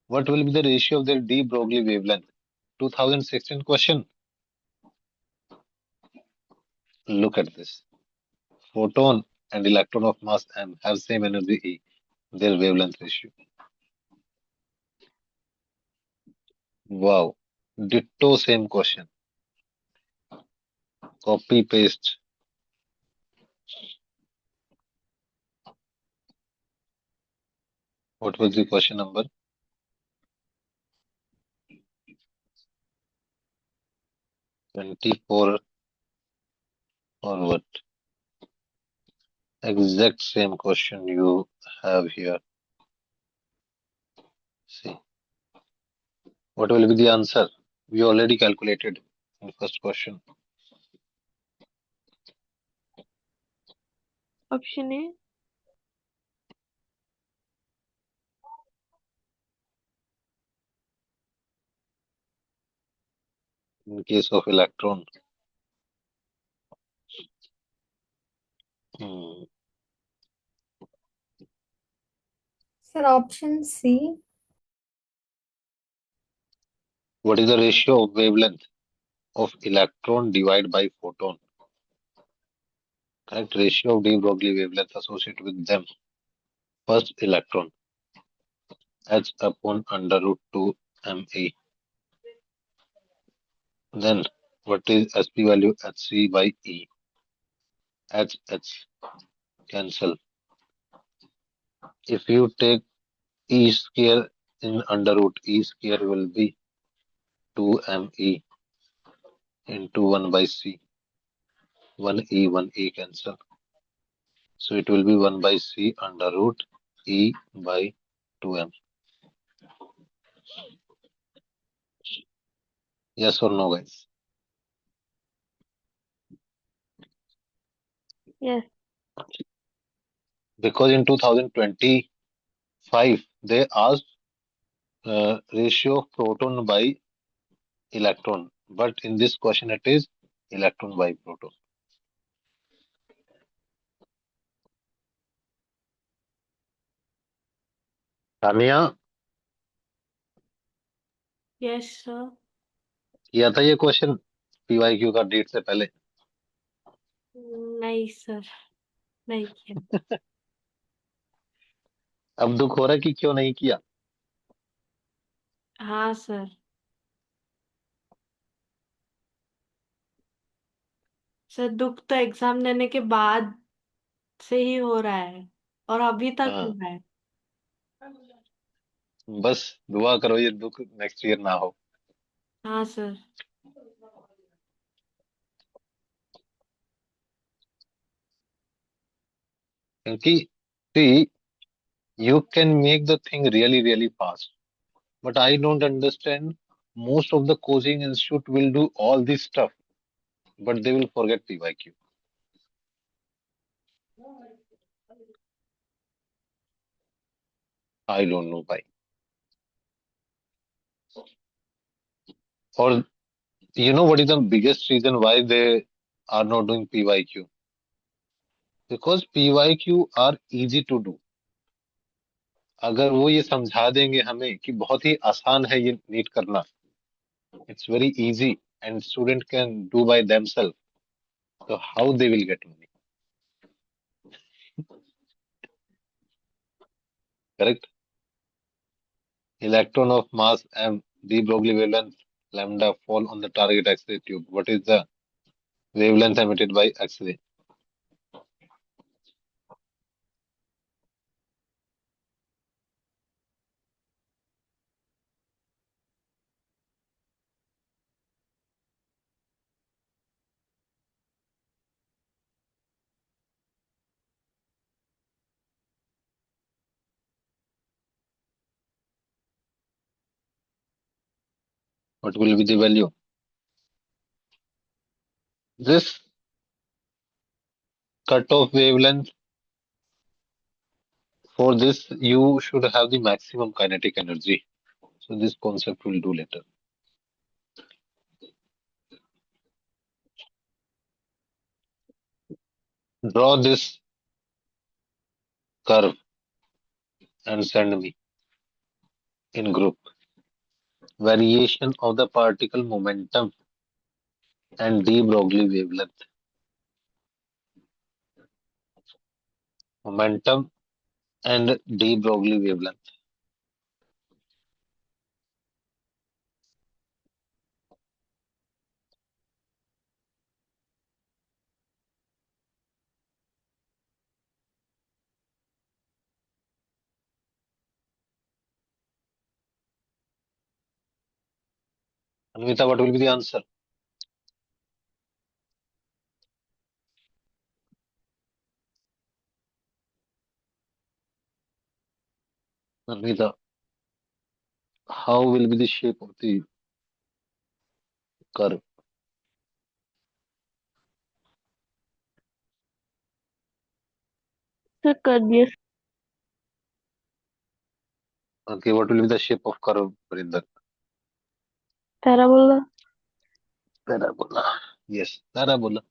What will be the ratio of their de Broglie wavelength? 2016 question. Look at this. Photon and electron of mass m have same energy E. Their wavelength ratio. Wow. Ditto same question. Copy paste. What was the question number? 24 or what? Exact same question you have here. See. What What will be the answer? We already calculated in first question. Option A. In case of electron, hmm, Sir, option C. what is the ratio of wavelength of electron divided by photon? Correct, ratio of de Broglie wavelength associated with them. First electron, h upon under root 2 ma. Then what is sp value? hc by e. H cancel. If you take e square in under root, e square will be 2 me into 1 by c. 1 e cancel. So it will be 1 by c under root e by 2m. Yes or no, guys? Yes. Because in 2025 they asked ratio of proton by electron, but in this question it is electron by proton. Tania Yes, sir. किया था ये question PYQ का date से पहले? नहीं sir, नहीं किया। अब दुख हो रहा है कि क्यों नहीं किया? हाँ सर। सर दुख तो एग्जाम देने के बाद से ही हो रहा है और अभी तक हो हाँ, रहा है। बस दुआ करो ये दुख नेक्स्ट ईयर ना हो. हाँ सर। क्योंकि see, you can make the thing really fast, but I don't understand. Most of the coaching institute will do all this stuff, but they will forget PYQ. I don't know why. Or you know what is the biggest reason why they are not doing PYQ? Because PYQ are easy to do. अगर वो ये समझा देंगे हमें कि बहुत ही आसान है ये नीट करना, it's very easy and student can do by themselves. So how they will get money? Correct? Electron of mass m, de Broglie wavelength lambda fall on the target X-ray tube. What is the wavelength emitted by X-ray? What will be the value? This cutoff wavelength, for this you should have the maximum kinetic energy. So this concept we'll do later. Draw this curve and send me in group. Variation of the particle momentum and de Broglie wavelength. Momentum and de Broglie wavelength. Anvita, what will be the answer? Anvita. how will be the shape of the curve? Sir कर दिया Okay, what will be the shape of curve, Vrinder? Parabola Parabola. Yes, parabola.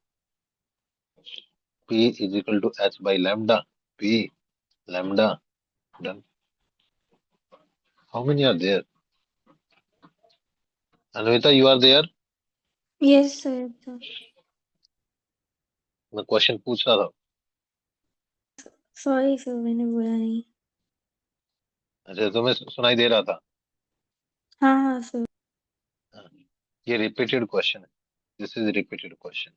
P is equal to h by lambda. P, lambda. Done. How many are there? Anvita, you are there? Yes, sir. मैं question पूछ रहा था. Sorry, sir. मैंने बोला नहीं. अच्छा, तुम्हें सुनाई दे रहा था. हाँ, sir. ये repeated question है. This is a repeated question.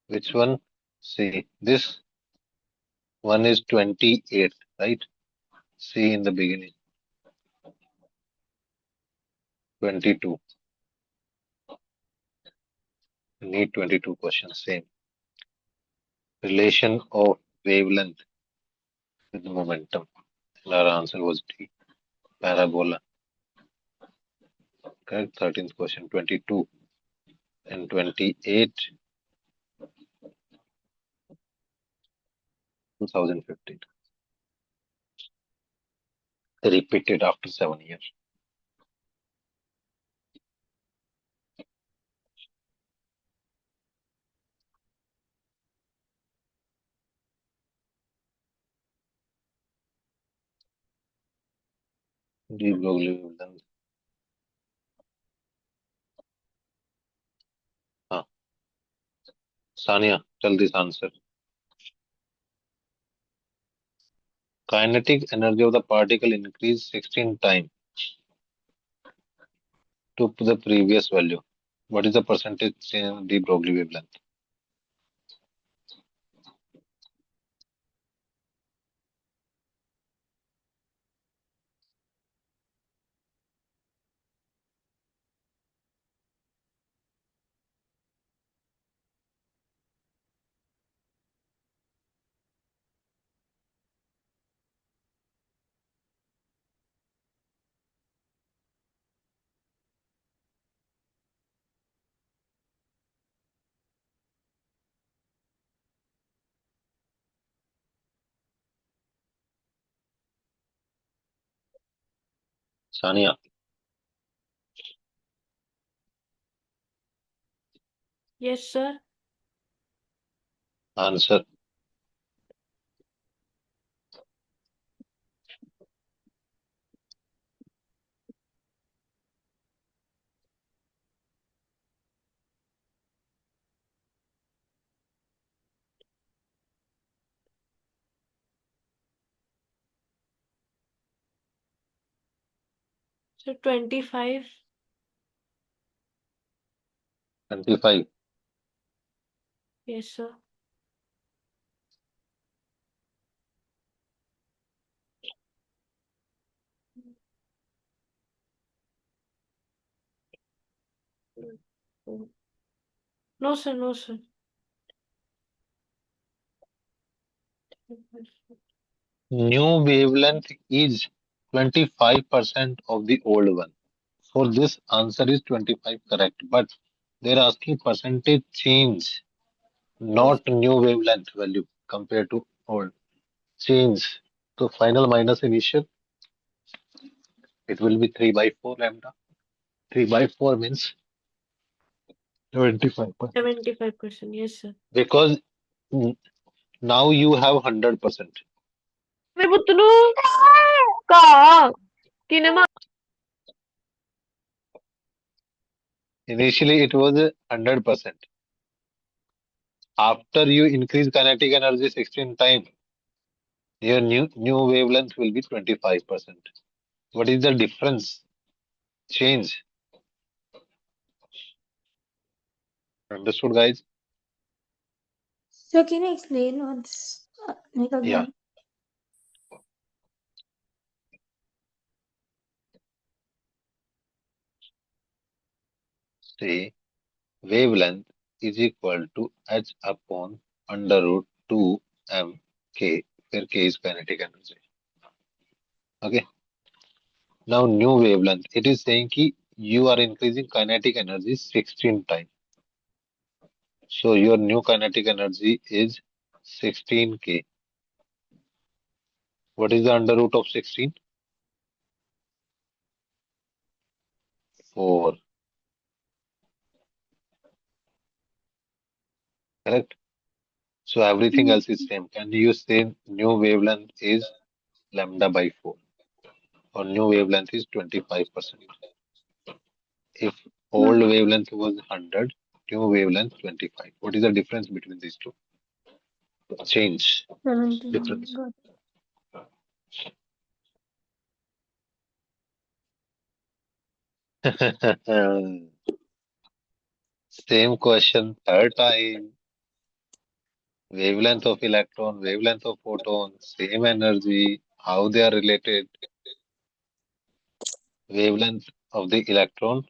Which one? See, this one is 28, right? See in the beginning. 22. Need 22 questions. Same. Relation of wavelength with momentum. And our answer was D. Parabola. Correct. 13th question. 22 and 28. 2015. Repeated after 7 years. D. Broglie wavelength. हाँ. Sania, tell this answer. Kinetic energy of the particle increased 16 times to the previous value. What is the percentage change in the Broglie wavelength? Sania, Yes, sir. answer. So 25. 25. Yes, sir. No, sir. No, sir. New wavelength is 25% of the old one. For this, answer is 25 correct. But they're asking percentage change, not new wavelength value compared to old. Change. So final minus initial, it will be 3 by 4 lambda. 3 by 4 means 75%. 75%. Yes, sir. Because mm, now you have 100%. मेरे पुत्त नु का किने मार Initially, it was 100%. After you increase kinetic energy 16 times, your new wavelength will be 25%. What is the difference? Change. Understood, guys? So can you explain what's like Yeah. again? Say wavelength is equal to h upon under root 2 m k, where k is kinetic energy. Okay. Now new wavelength. It is saying कि you are increasing kinetic energy 16 times. So your new kinetic energy is 16K. What is the under root of 16? 4. Correct? So everything else is same. Can you say new wavelength is lambda by 4? Or new wavelength is 25%. If old wavelength was 100, new wavelength 25. What is the difference between these two? Change. 17. Difference. Got Same question, third time. Wavelength of electron, wavelength of photon, same energy, how they are related. Wavelength of the electron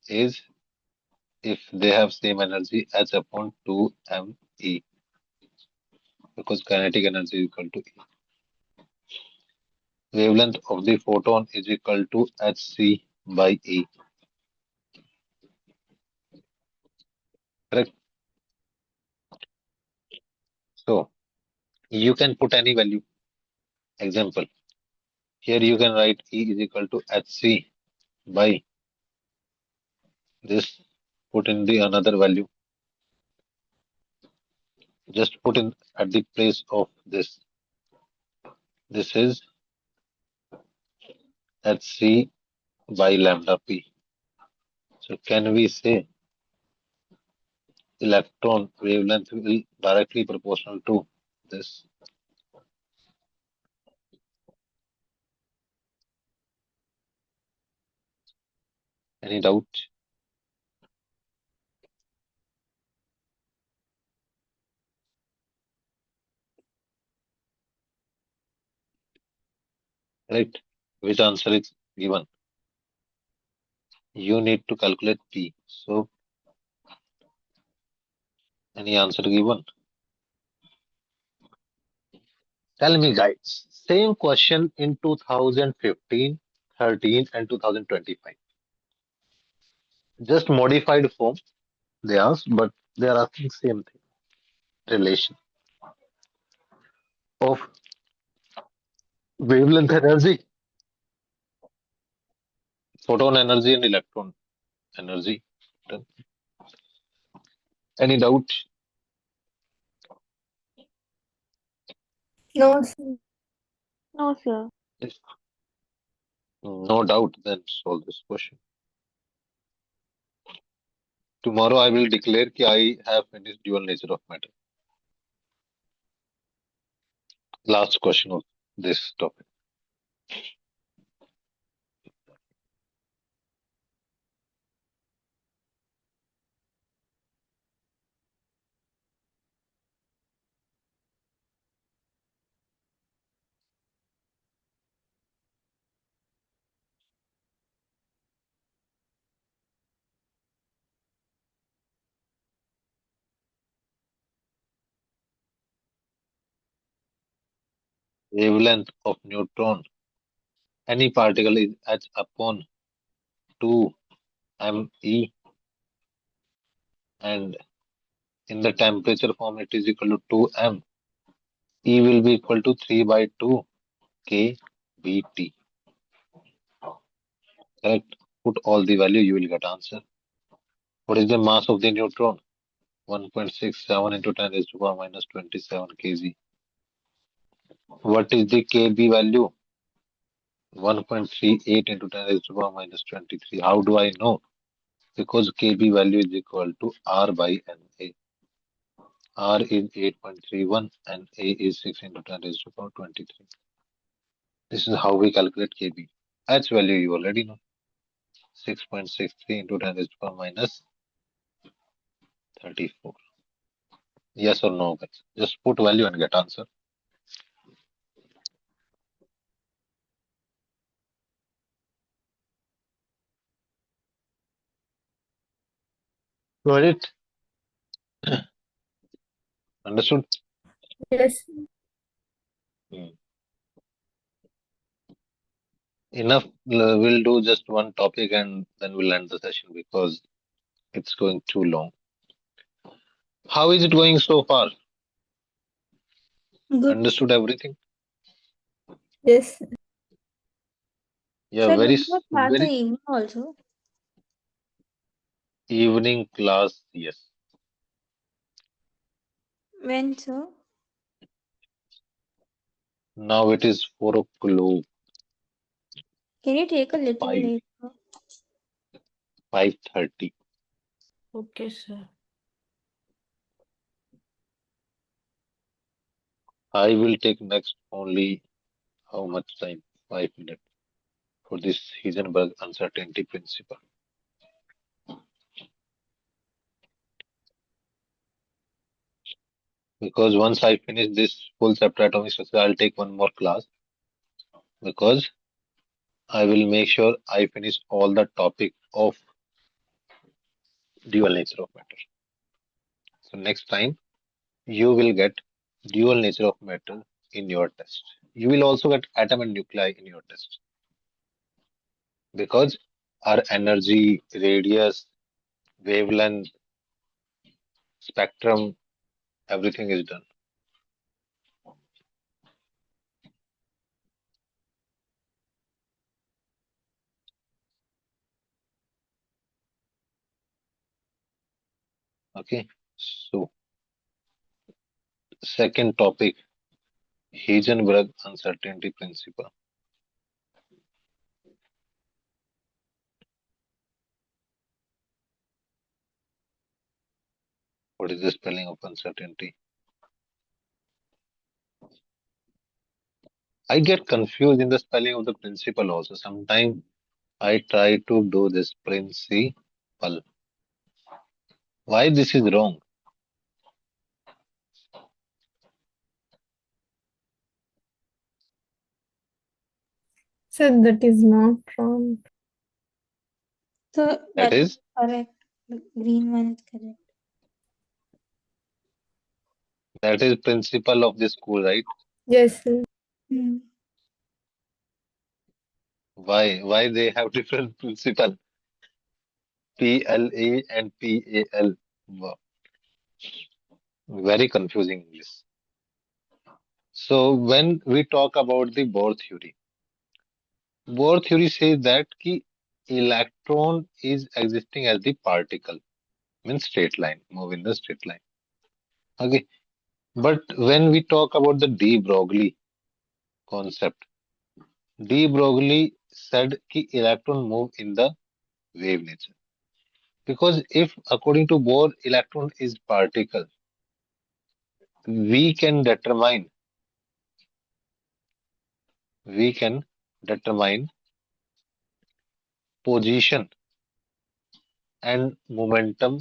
is if they have same energy h upon 2me, because kinetic energy is equal to E. Wavelength of the photon is equal to hc by E. Correct? So you can put any value. Example. Here you can write E is equal to hc by this. Put in the another value. Just put in at the place of this. This is hc by lambda p. So can we say electron wavelength will directly proportional to this? Any doubt? Right? Which answer is given? You need to calculate P. So any answer given? Tell me guys. Same question in 2015, 13 and 2025. Just modified form they asked, but they are asking same thing. Relation of wavelength energy, photon energy and electron energy. Any doubt? No, sir. No, sir. If no doubt, then solve this question. Tomorrow I will declare that I have finished dual nature of matter. Last question of this topic. Wavelength of neutron. Any particle is h upon 2me, and in the temperature form it is equal to 2m. E will be equal to 3 by 2 kBt. Correct? Put all the value, you will get answer. What is the mass of the neutron? 1.67 into 10 raised to power minus 27 kg. What is the kb value? 1.38 into 10 raised to power minus 23. How do I know? Because kb value is equal to r by na. R is 8.31 and A is 6 into 10 raised to power 23. This is how we calculate kb. H value you already know. 6.63 into 10 raised to power minus 34. Yes or no, guys? Just put value and get answer. Got it? Understood? Yes. Hmm. Enough. We'll do just one topic and then we'll end the session because it's going too long. How is it going so far? Good. Understood everything? Yes. Yeah, Sir, very, did you start the very evening also? evening class. Yes. When, sir? Now it is 4 o'clock, Can you take a little 5, later? 5:30. Okay, sir. I will take next only how much time? 5 minutes for this Heisenberg Uncertainty Principle. Because once I finish this full chapter atomic structure, I'll take one more class because I will make sure I finish all the topic of dual nature of matter. So next time you will get dual nature of matter in your test. You will also get atom and nuclei in your test because our energy, radius, wavelength, spectrum, everything is done. Okay. So second topic, Heisenberg Uncertainty Principle. What is the spelling of uncertainty? I get confused in the spelling of the principle also. Sometimes I try to do this principle. Why this is wrong? So that is not wrong. So That that is is correct. The green one is correct. principle of the school, right? Yes, sir. Hmm. Why they have different principle? PLA and PAL. Wow. Very confusing English. So when we talk about the Bohr theory says that ki electron is existing as the particle, means straight line, move in the straight line. Okay. But when we talk about the de Broglie concept, de Broglie said ki electron move in the wave nature. Because if according to Bohr, electron is particle, we can determine we can determine position and momentum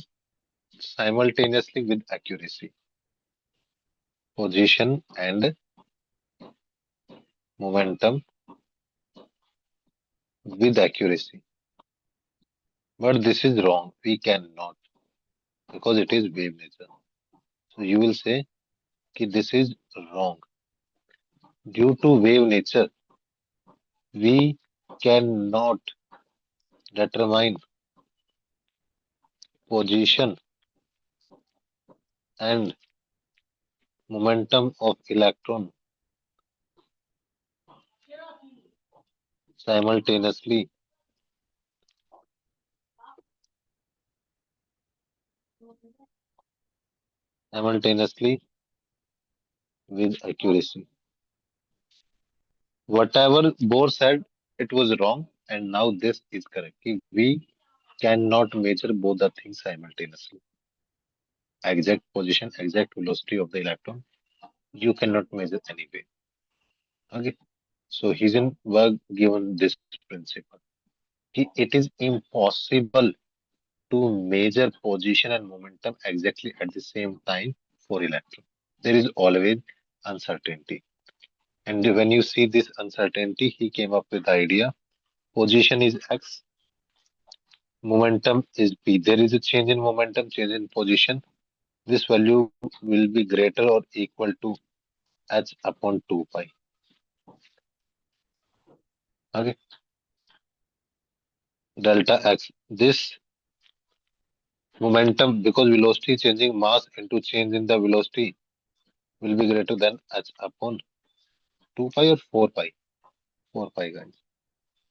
simultaneously with accuracy. Position and momentum with accuracy. But this is wrong. We cannot because it is wave nature. So you will say कि this is wrong. Due to wave nature, we cannot determine position and momentum of electron simultaneously with accuracy. Whatever Bohr said, it was wrong, and now this is correct. We cannot measure both the things simultaneously. Exact position, exact velocity of the electron, you cannot measure anyway. Okay. So Heisenberg given this principle. It is impossible to measure position and momentum exactly at the same time for electron. There is always uncertainty. And when you see this uncertainty, he came up with the idea position is x, momentum is p. There is a change in momentum, change in position. This value will be greater or equal to h upon 2 pi. Okay. delta x. This momentum, because velocity changing mass into change in the velocity, will be greater than h upon 2 pi or 4 pi. 4 pi, guys.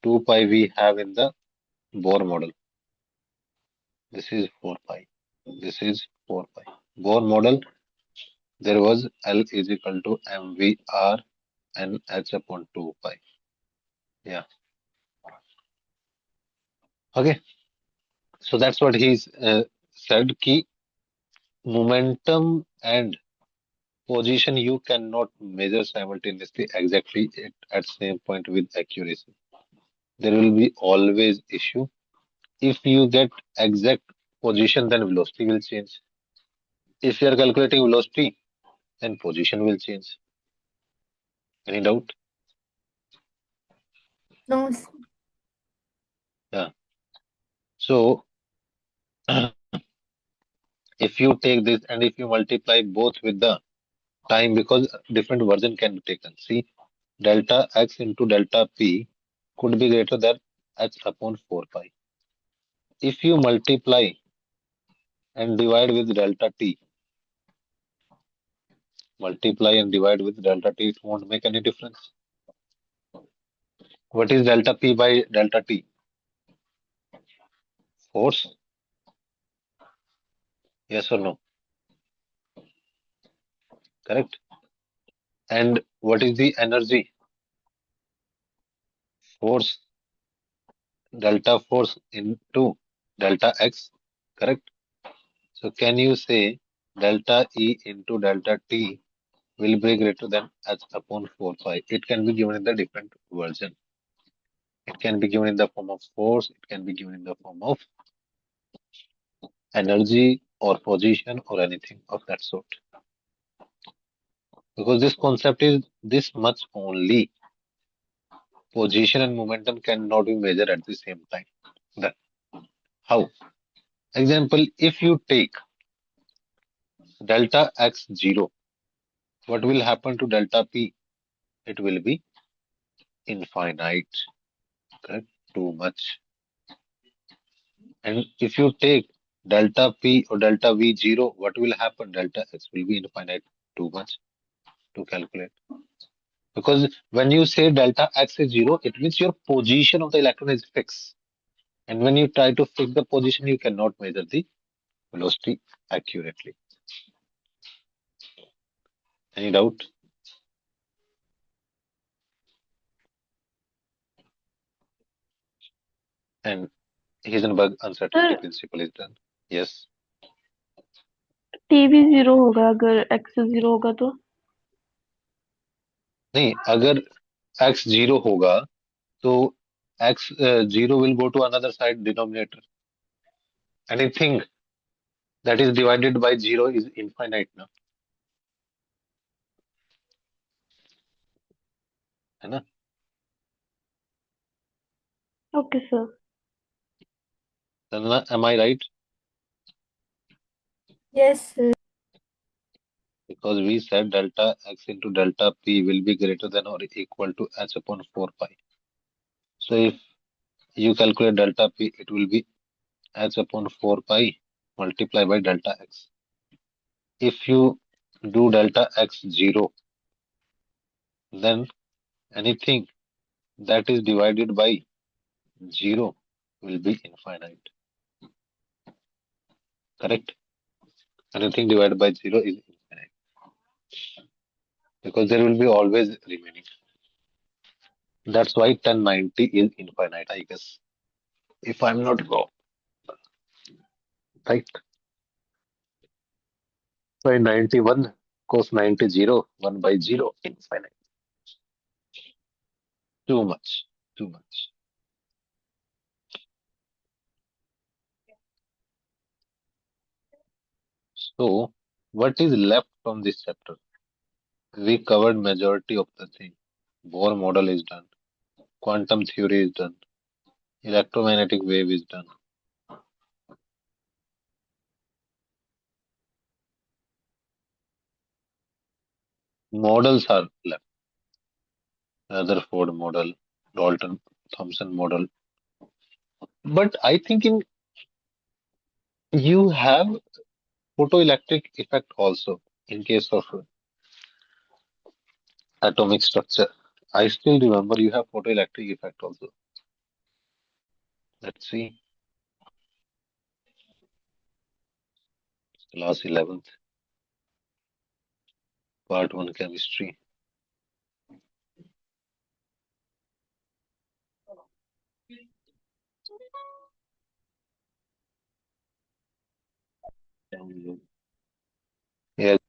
2 pi we have in the Bohr model. This is 4 pi. This is 4 pi. Bohr model, there was L is equal to mvr and h upon 2 pi. Yeah. Okay. So that's what he's said. Ki momentum and position you cannot measure simultaneously exactly at same point with accuracy. There will be always issue. If you get exact position, then velocity will change. If you are calculating velocity, then position will change. Any doubt? No, sir. Yeah. So if you take this and if you multiply both with the time, because different version can be taken. See, delta x into delta p could be greater than h upon 4 pi. If you multiply and divide with delta t, multiply and divide with delta t, it won't make any difference. What is delta p by delta t? Force? Yes or no? Correct. And what is the energy? Force, delta force into delta x. Correct. So can you say delta E into delta T will be greater than h upon 4 pi? It can be given in the different version. It can be given in the form of force. It can be given in the form of energy or position or anything of that sort. Because this concept is this much only. Position and momentum cannot be measured at the same time. Then how? Example, if you take delta x 0, what will happen to delta p? It will be infinite, correct? Too much. And if you take delta p or delta v 0, what will happen? Delta x will be infinite, too much to calculate. Because when you say delta x is 0, it means your position of the electron is fixed. And when you try to fix the position, you cannot measure the velocity accurately. Any doubt? And Heisenberg Uncertainty sir Principle is done. Yes. T भी zero होगा अगर x zero होगा तो नहीं, अगर x 0 होगा तो x 0 will go to another side denominator. Anything that is divided by 0 is infinite ना, है ना? Okay sir Then am I right? Yes, sir. Because we said delta x into delta p will be greater than or equal to h upon 4 pi. So if you calculate delta p, it will be h upon 4 pi multiplied by delta x. If you do delta x 0, then anything that is divided by 0 will be infinite. Correct? Anything divided by 0 is infinite. Because there will be always remaining. That's why 1090 is infinite, I guess. If I'm not wrong. Right? By 91 cos 90 0, 1 by 0 infinite. Too much. Too much. So what is left from this chapter? We covered majority of the thing. Bohr model is done. Quantum theory is done. Electromagnetic wave is done. Models are left. Rutherford model, Dalton Thomson model, But I think you have photoelectric effect also in case of atomic structure. I still remember you have photoelectric effect also. Let's see, class 11th, part 1 chemistry. Yes.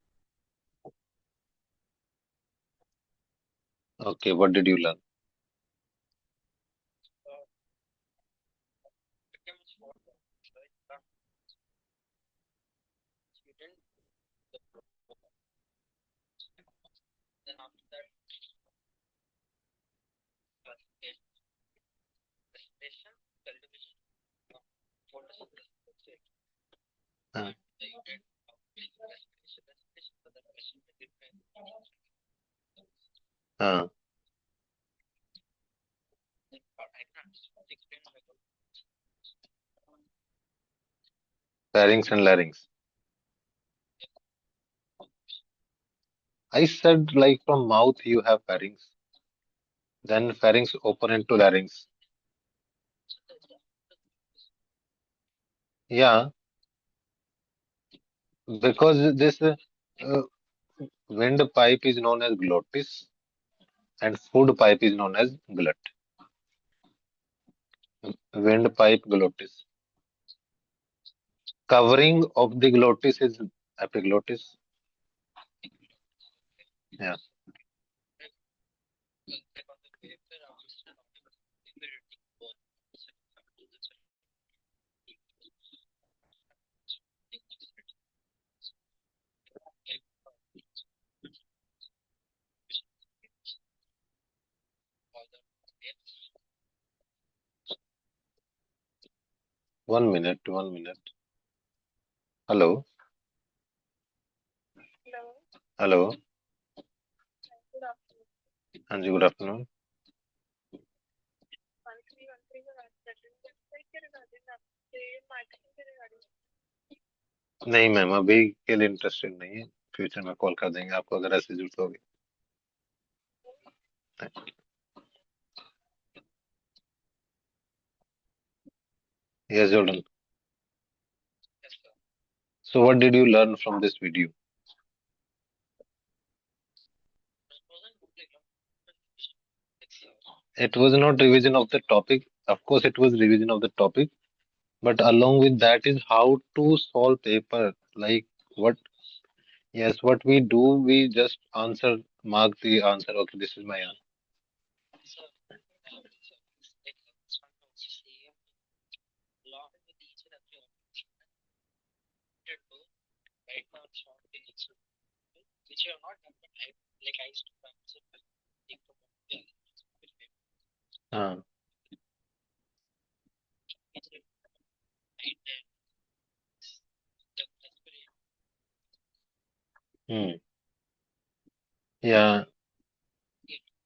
Okay, what did you learn? Uh, uh, pharynx and larynx. I said like from mouth you have pharynx, then pharynx open into larynx. Yeah, because this windpipe is known as glottis and food pipe is known as glut. Windpipe glottis. Covering of the glottis is epiglottis. Yeah. 1 minute, 1 minute. Hello, hello. Anji, good afternoon. नहीं ma'am अभी के लिए interested नहीं है future में call कर देंगे आपको अगर ऐसे जरूरत होगी yes Jordan, so what did you learn from this video? It was not revision of the topic, of course it was revision of the topic, but along with that is how to solve paper, like what, yes, what we do, we just answer, mark the answer, okay, this is my answer. हाँ. Hmm. Yeah,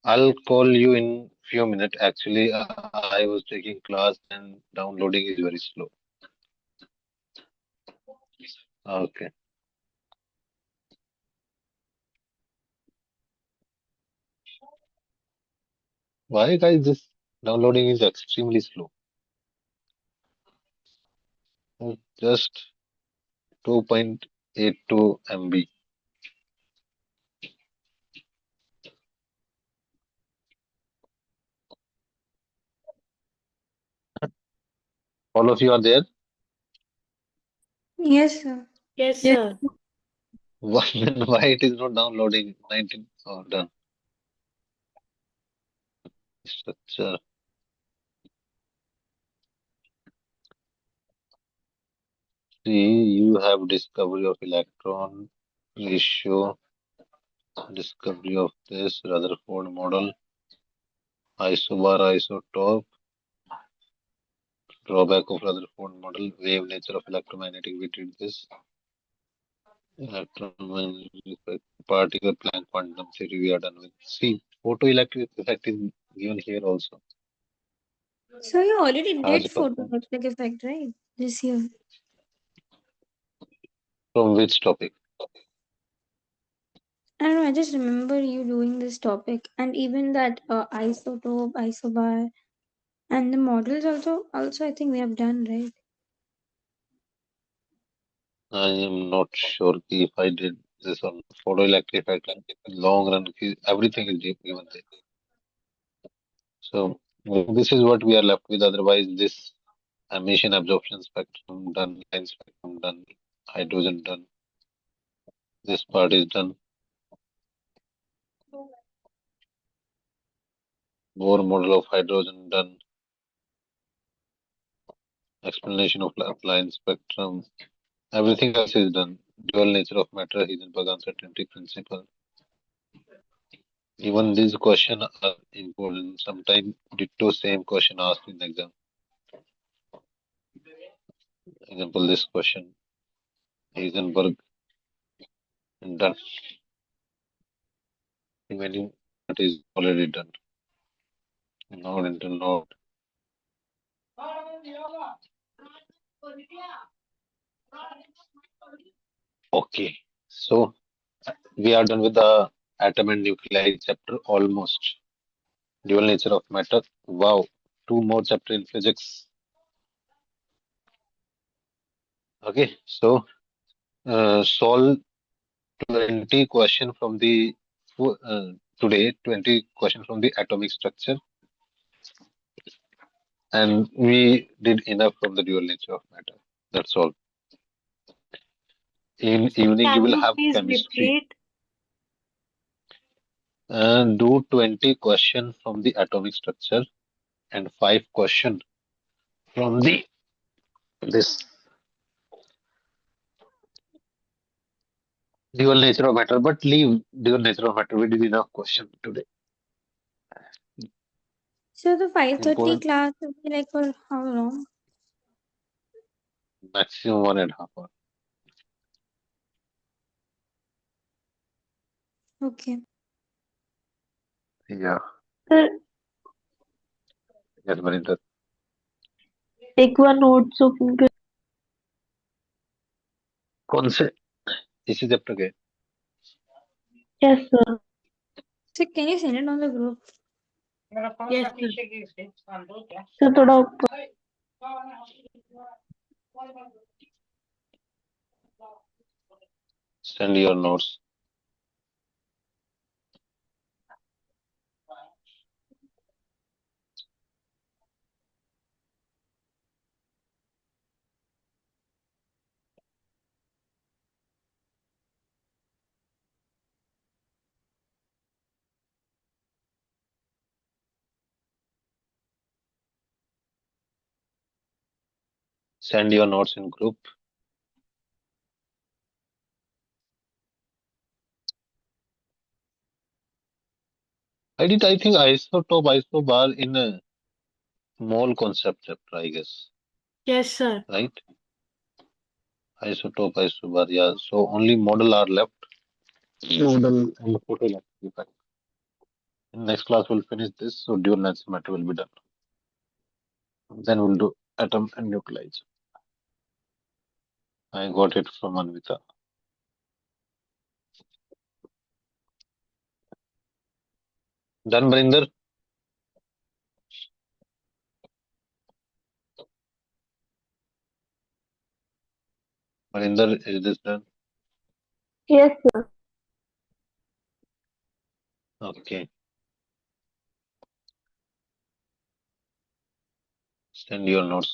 I'll call you in few minutes. Actually, I was taking class and downloading is very slow. Okay. Why, guys, this downloading is extremely slow. Just 2.82 MB. All of you are there? Yes, sir. Yes, Yes. sir. Why it is not downloading? 19. Oh, done. Structure. See, you have discovery of electron ratio, discovery of this Rutherford model, isobar isotope, drawback of Rutherford model, wave nature of electromagnetic. We did this. Electromagnetic particle Planck quantum theory. We are done with. See, photoelectric effect is given here also. So you already आज did पता photoelectric effect, right? This year. from which topic? I don't know, I just remember you doing this topic, and even that isotope, isobar, and the models also I think we have done, right? I am not sure if I did this on photoelectric effect. Long run, everything is given there. So this is what we are left with. Otherwise, this emission absorption spectrum done, line spectrum done, hydrogen done. This part is done. Bohr model of hydrogen done. Explanation of line spectrum. Everything else is done. Dual nature of matter, Heisenberg Uncertainty Principle. Even these questions are important. Sometimes ditto same question asked in exam. Example, this question, Heisenberg done. Remaining part is already done. Node into node. Okay, so we are done with the atom and nuclei chapter almost. Dual nature of matter. Wow, two more chapter in physics. Okay, so solve 20 question from the today 20 question from the atomic structure, and we did enough from the dual nature of matter. That's all. In evening you Can will you have please chemistry repeat? and do 20 question from the atomic structure and 5 question from the this dual nature of matter, but leave dual nature of matter. We did enough question today. So the 5:30 Important, class will be like for how long? maximum 1.5 hour. Okay. Yeah, sir yes, Maninder. एक बार notes open कर कौन से इसी chapter के? Yes sir So can you send it on the group? Yes, sir. Sir थोड़ा ऊपर Send your notes. Send your notes in group. I think isotope, isobar in a mole concept chapter, I guess. Yes, sir. Right? Isotope, isobar, yeah. So only model are left. Model and photoelectric effect. In next class we'll finish this, so dual nature matter will be done. Then we'll do atom and nuclei. I got it from Anvita. Done, Barinder? Barinder, is this done? Yes sir Okay. Send your notes.